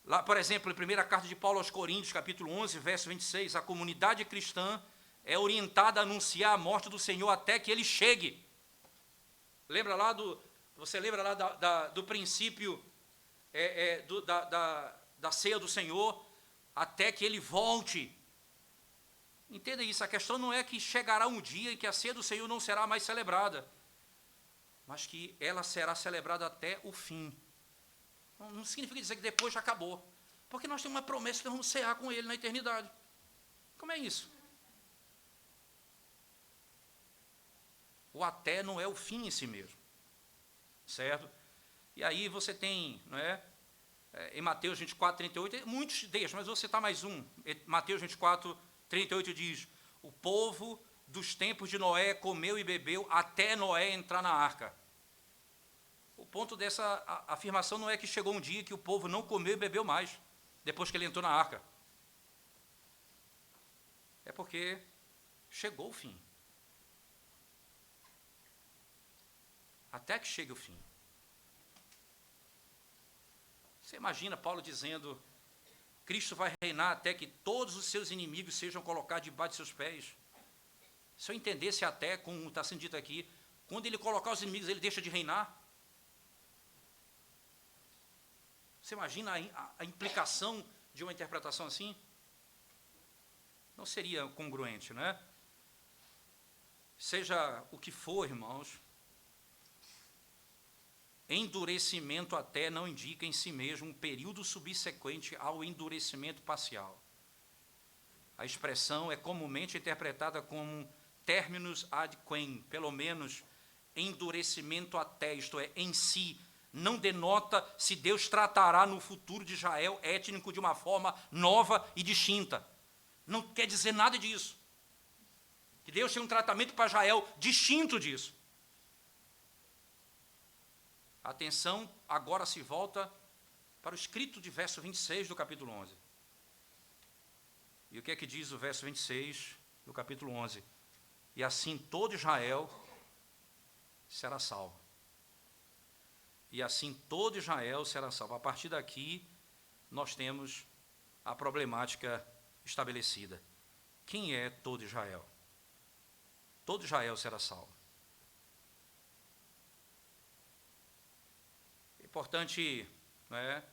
S1: lá, por exemplo, em primeira carta de Paulo aos Coríntios, capítulo 11, verso 26, a comunidade cristã é orientada a anunciar a morte do Senhor até que ele chegue. Você lembra lá do princípio da ceia do Senhor, até que ele volte. Entenda isso, a questão não é que chegará um dia em que a ceia do Senhor não será mais celebrada, mas que ela será celebrada até o fim. Não significa dizer que depois já acabou, porque nós temos uma promessa que nós vamos cear com Ele na eternidade. Como é isso? O até não é o fim em si mesmo, certo? E aí você tem, não é? Em Mateus 24, 38, muitos deixam, mas vou citar mais um. Mateus 24, 38 diz, o povo dos tempos de Noé comeu e bebeu até Noé entrar na arca. O ponto dessa afirmação não é que chegou um dia que o povo não comeu e bebeu mais, depois que ele entrou na arca. É porque chegou o fim. Até que chegue o fim. Você imagina Paulo dizendo, Cristo vai reinar até que todos os seus inimigos sejam colocados debaixo de seus pés. Se eu entendesse até, como está sendo dito aqui, quando ele colocar os inimigos, ele deixa de reinar. Você imagina a implicação de uma interpretação assim? Não seria congruente, não é? Seja o que for, irmãos, endurecimento até não indica em si mesmo um período subsequente ao endurecimento parcial. A expressão é comumente interpretada como terminus ad quem, pelo menos endurecimento até, isto é, em si, não denota se Deus tratará no futuro de Israel étnico de uma forma nova e distinta. Não quer dizer nada disso. Que Deus tem um tratamento para Israel distinto disso. A atenção agora se volta para o escrito de verso 26 do capítulo 11. E o que é que diz o verso 26 do capítulo 11? E assim todo Israel será salvo. E assim todo Israel será salvo. A partir daqui, nós temos a problemática estabelecida. Quem é todo Israel? Todo Israel será salvo. importante, né?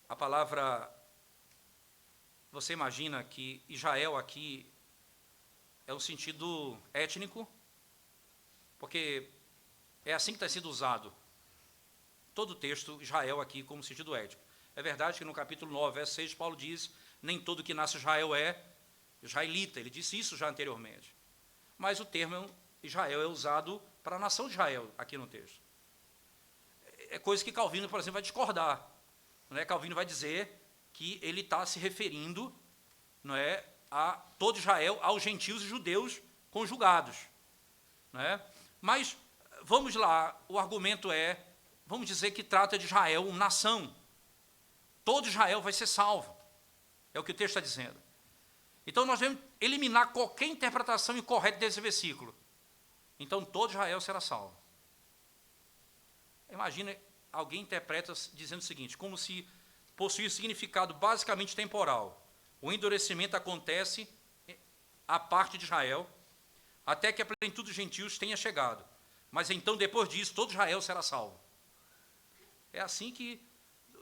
S1: A palavra, você imagina que Israel aqui é um sentido étnico, porque é assim que está sendo usado todo o texto, Israel aqui como sentido étnico. É verdade que no capítulo 9, verso 6, Paulo diz, nem todo que nasce Israel é israelita, ele disse isso já anteriormente. Mas o termo Israel é usado para a nação de Israel aqui no texto. É coisa que Calvino, por exemplo, vai discordar. Não é? Calvino vai dizer que ele está se referindo, não é, a todo Israel, aos gentios e judeus conjugados. Não é? Mas, vamos lá, o argumento é, vamos dizer que trata de Israel, uma nação. Todo Israel vai ser salvo. É o que o texto está dizendo. Então, nós devemos eliminar qualquer interpretação incorreta desse versículo. Então, todo Israel será salvo. Imagina, alguém interpreta dizendo o seguinte, como se possuísse significado basicamente temporal. O endurecimento acontece à parte de Israel, até que a plenitude dos gentios tenha chegado. Mas então, depois disso, todo Israel será salvo. É assim que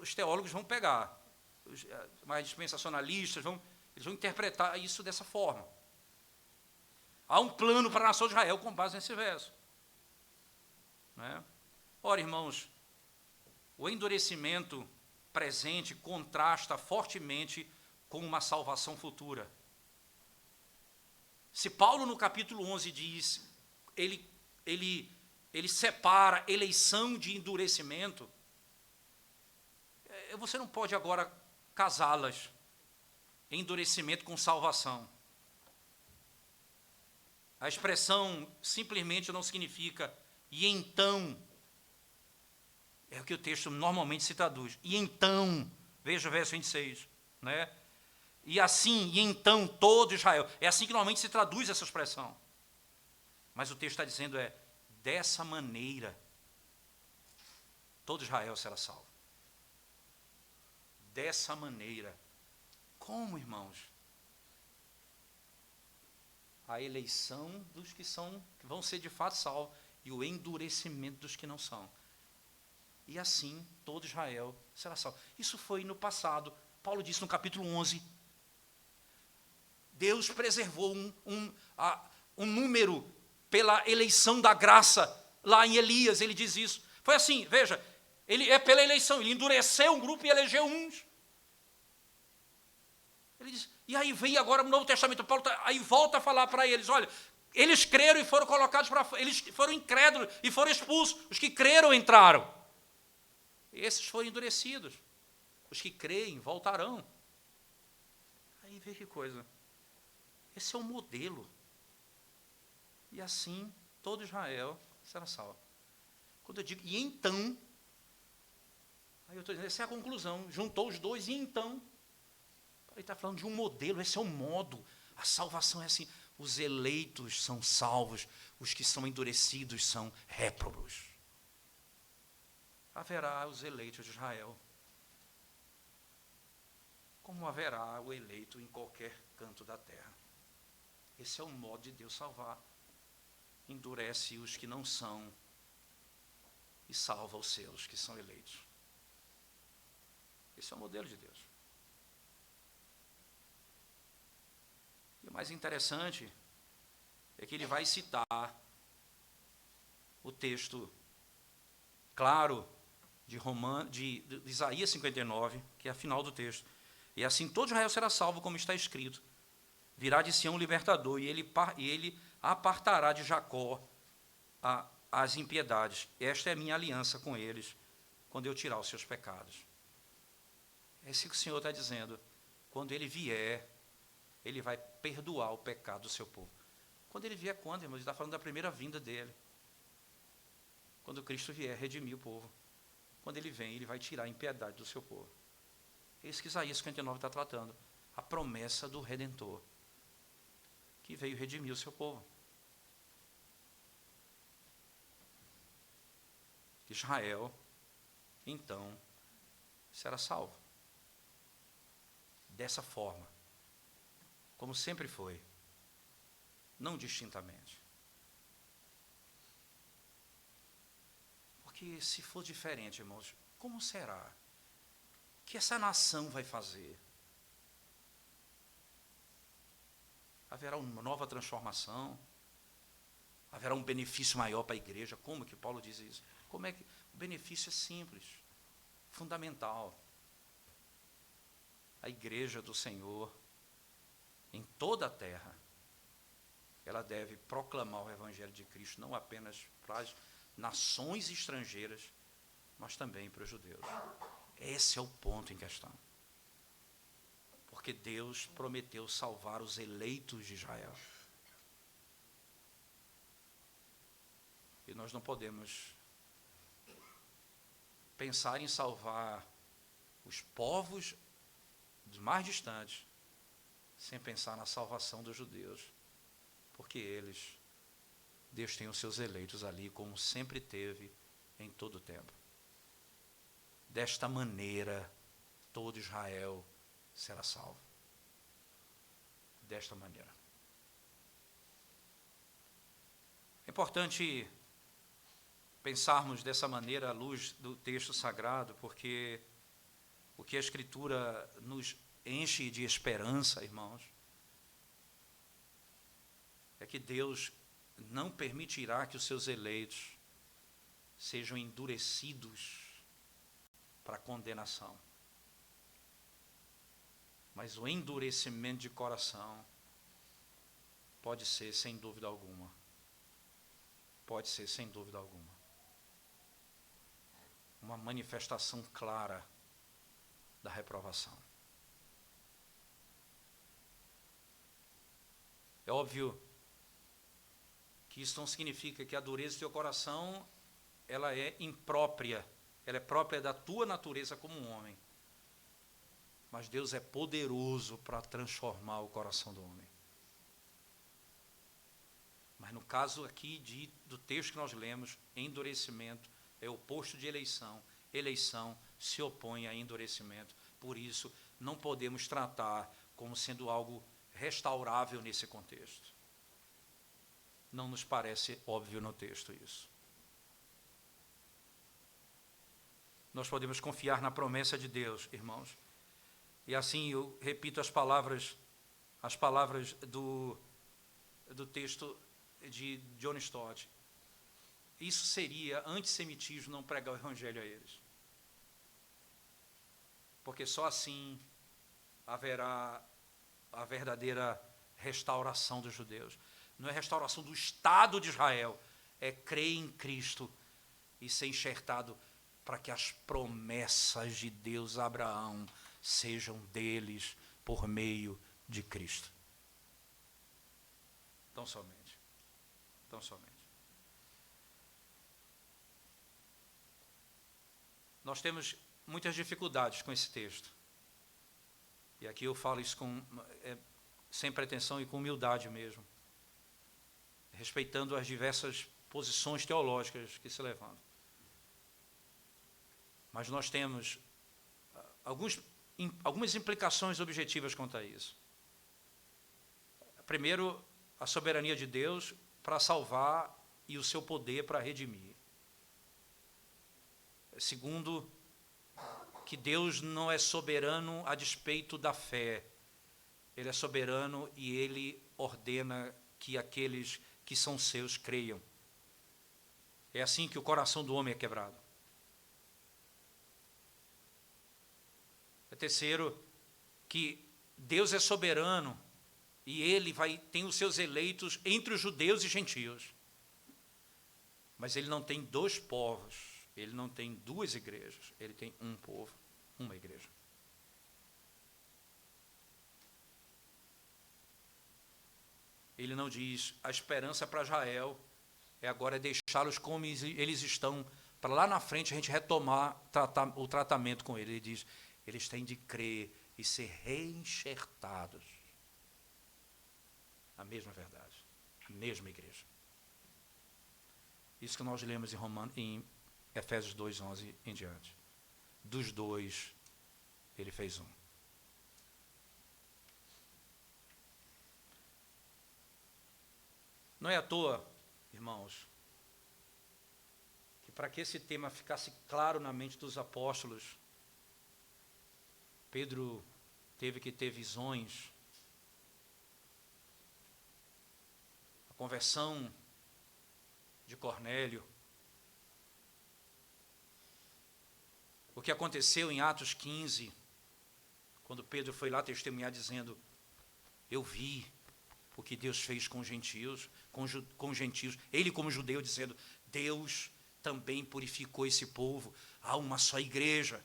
S1: os teólogos vão pegar. Os mais dispensacionalistas eles vão interpretar isso dessa forma. Há um plano para a nação de Israel com base nesse verso. Não é? Ora, irmãos, o endurecimento presente contrasta fortemente com uma salvação futura. Se Paulo, no capítulo 11, diz, ele separa eleição de endurecimento, você não pode agora casá-las, endurecimento com salvação. A expressão simplesmente não significa e então, é o que o texto normalmente se traduz, e então, veja o verso 26, né? E assim, e então todo Israel, é assim que normalmente se traduz essa expressão. Mas o texto está dizendo dessa maneira, todo Israel será salvo. Dessa maneira. Como, irmãos? A eleição dos que vão ser de fato salvos e o endurecimento dos que não são. E assim, todo Israel será salvo. Isso foi no passado. Paulo disse no capítulo 11. Deus preservou um número pela eleição da graça. Lá em Elias, ele diz isso. Foi assim, veja, ele é pela eleição. Ele endureceu um grupo e elegeu uns. Ele diz, e aí vem agora no Novo Testamento, Paulo aí volta a falar para eles, olha, eles creram e foram colocados para fora, eles foram incrédulos e foram expulsos, os que creram entraram. Esses foram endurecidos, os que creem voltarão. Aí vê que coisa, esse é o modelo. E assim, todo Israel será salvo. Quando eu digo, e então, aí eu estou dizendo, essa é a conclusão, juntou os dois, e então, ele está falando de um modelo, esse é o modo. A salvação é assim, os eleitos são salvos, os que são endurecidos são réprobos. Haverá os eleitos de Israel, como haverá o eleito em qualquer canto da terra. Esse é o modo de Deus salvar. Endurece os que não são e salva os seus que são eleitos. Esse é o modelo de Deus. E o mais interessante é que ele vai citar o texto claro de Isaías 59, que é a final do texto. E assim todo Israel será salvo, como está escrito. Virá de Sião um libertador, e ele apartará de Jacó as impiedades. Esta é a minha aliança com eles, quando eu tirar os seus pecados. É isso que o Senhor está dizendo. Quando ele vier, ele vai perdoar o pecado do seu povo. Quando ele vier, quando, irmãos? Ele está falando da primeira vinda dele. Quando Cristo vier, redimir o povo. Quando ele vem, ele vai tirar a impiedade do seu povo. É isso que Isaías 59 está tratando. A promessa do Redentor, que veio redimir o seu povo. Israel, então, será salvo. Dessa forma, como sempre foi, não distintamente. Porque se for diferente, irmãos, como será que essa nação vai fazer? Haverá uma nova transformação? Haverá um benefício maior para a igreja? Como que Paulo diz isso? Como é que o benefício é simples, fundamental. A igreja do Senhor, em toda a terra, ela deve proclamar o Evangelho de Cristo, não apenas para as nações estrangeiras, mas também para os judeus. Esse é o ponto em questão. Porque Deus prometeu salvar os eleitos de Israel. E nós não podemos pensar em salvar os povos dos mais distantes, sem pensar na salvação dos judeus, porque Deus tem os seus eleitos ali, como sempre teve em todo o tempo. Desta maneira, todo Israel será salvo. Desta maneira. É importante pensarmos dessa maneira à luz do texto sagrado, porque o que a Escritura nos enche de esperança, irmãos, é que Deus não permitirá que os seus eleitos sejam endurecidos para a condenação. Mas o endurecimento de coração pode ser, sem dúvida alguma, uma manifestação clara da reprovação. É óbvio que isso não significa que a dureza do teu coração ela é imprópria, ela é própria da tua natureza como um homem. Mas Deus é poderoso para transformar o coração do homem. Mas no caso aqui do texto que nós lemos, endurecimento é o oposto de eleição. Eleição se opõe a endurecimento. Por isso, não podemos tratar como sendo algo restaurável nesse contexto. Não nos parece óbvio no texto isso. Nós podemos confiar na promessa de Deus, irmãos. E assim eu repito as palavras do texto de John Stott. Isso seria antissemitismo não pregar o evangelho a eles. Porque só assim haverá a verdadeira restauração dos judeus. Não é restauração do Estado de Israel, é crer em Cristo e ser enxertado para que as promessas de Deus a Abraão sejam deles por meio de Cristo. Tão somente. Nós temos muitas dificuldades com esse texto. E aqui eu falo isso sem pretensão e com humildade mesmo, respeitando as diversas posições teológicas que se levantam. Mas nós temos algumas implicações objetivas quanto a isso. Primeiro, a soberania de Deus para salvar e o seu poder para redimir. Segundo, que Deus não é soberano a despeito da fé. Ele é soberano e ele ordena que aqueles que são seus creiam. É assim que o coração do homem é quebrado. Terceiro, que Deus é soberano e ele tem os seus eleitos entre os judeus e gentios. Mas ele não tem dois povos, ele não tem duas igrejas, ele tem um povo, uma igreja. Ele não diz, a esperança para Israel é agora deixá-los como eles estão, para lá na frente a gente retomar o tratamento com ele. Ele diz, eles têm de crer e ser reenxertados. A mesma verdade, a mesma igreja. Isso que nós lemos em Efésios 2:11 em diante. Dos dois, ele fez um. Não é à toa, irmãos, que para que esse tema ficasse claro na mente dos apóstolos, Pedro teve que ter visões. A conversão de Cornélio, o que aconteceu em Atos 15, quando Pedro foi lá testemunhar dizendo: eu vi o que Deus fez com os gentios, com os gentios. Ele como judeu dizendo: Deus também purificou esse povo, há uma só igreja.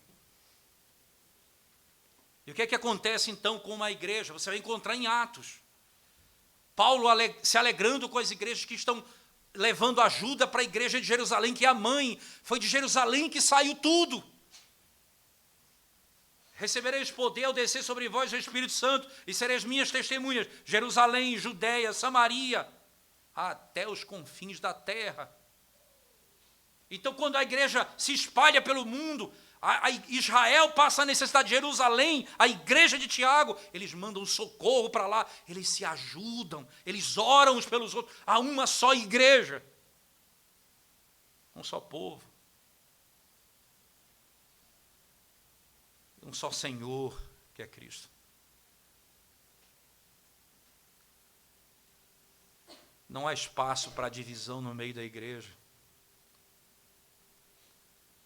S1: E o que é que acontece então com uma igreja? Você vai encontrar em Atos Paulo se alegrando com as igrejas que estão levando ajuda para a igreja de Jerusalém, que é a mãe. Foi de Jerusalém que saiu tudo. Recebereis poder ao descer sobre vós o Espírito Santo, e sereis minhas testemunhas, Jerusalém, Judeia, Samaria, até os confins da terra. Então, quando a igreja se espalha pelo mundo, Israel passa a necessidade de Jerusalém, a igreja de Tiago, eles mandam socorro para lá, eles se ajudam, eles oram uns pelos outros, há uma só igreja, um só povo, um só Senhor, que é Cristo. Não há espaço para divisão no meio da igreja.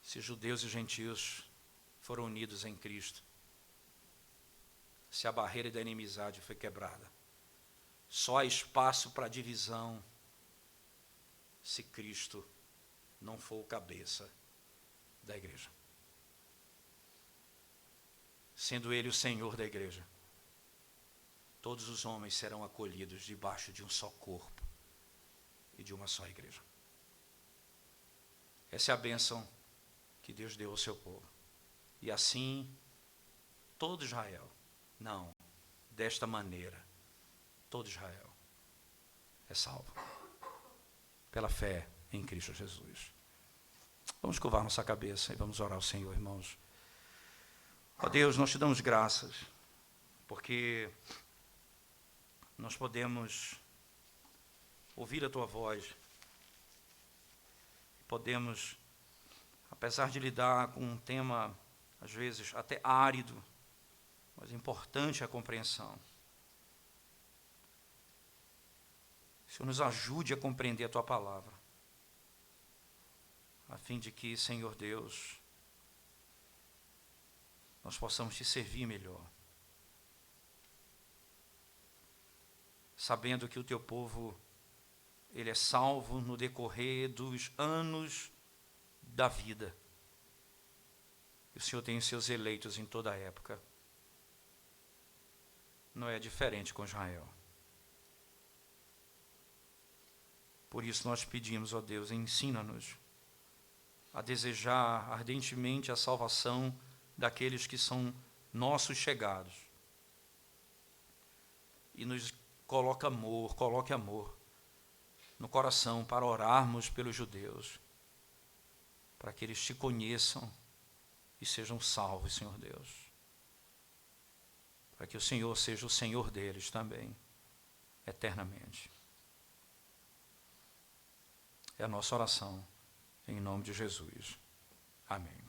S1: Se judeus e gentios foram unidos em Cristo, se a barreira da inimizade foi quebrada, só há espaço para divisão se Cristo não for o cabeça da igreja. Sendo Ele o Senhor da igreja, todos os homens serão acolhidos debaixo de um só corpo e de uma só igreja. Essa é a bênção que Deus deu ao seu povo. E assim, todo Israel, não, desta maneira, todo Israel é salvo pela fé em Cristo Jesus. Vamos curvar nossa cabeça e vamos orar ao Senhor, irmãos. Ó Deus, nós te damos graças, porque nós podemos ouvir a tua voz, podemos, apesar de lidar com um tema, às vezes, até árido, mas importante a compreensão. O Senhor nos ajude a compreender a tua palavra, a fim de que, Senhor Deus, nós possamos te servir melhor, sabendo que o teu povo, ele é salvo no decorrer dos anos da vida. E o Senhor tem os seus eleitos em toda a época. Não é diferente com Israel. Por isso nós pedimos, ó Deus, ensina-nos a desejar ardentemente a salvação daqueles que são nossos chegados. E nos coloque amor no coração para orarmos pelos judeus, para que eles te conheçam e sejam salvos, Senhor Deus. Para que o Senhor seja o Senhor deles também, eternamente. É a nossa oração, em nome de Jesus. Amém.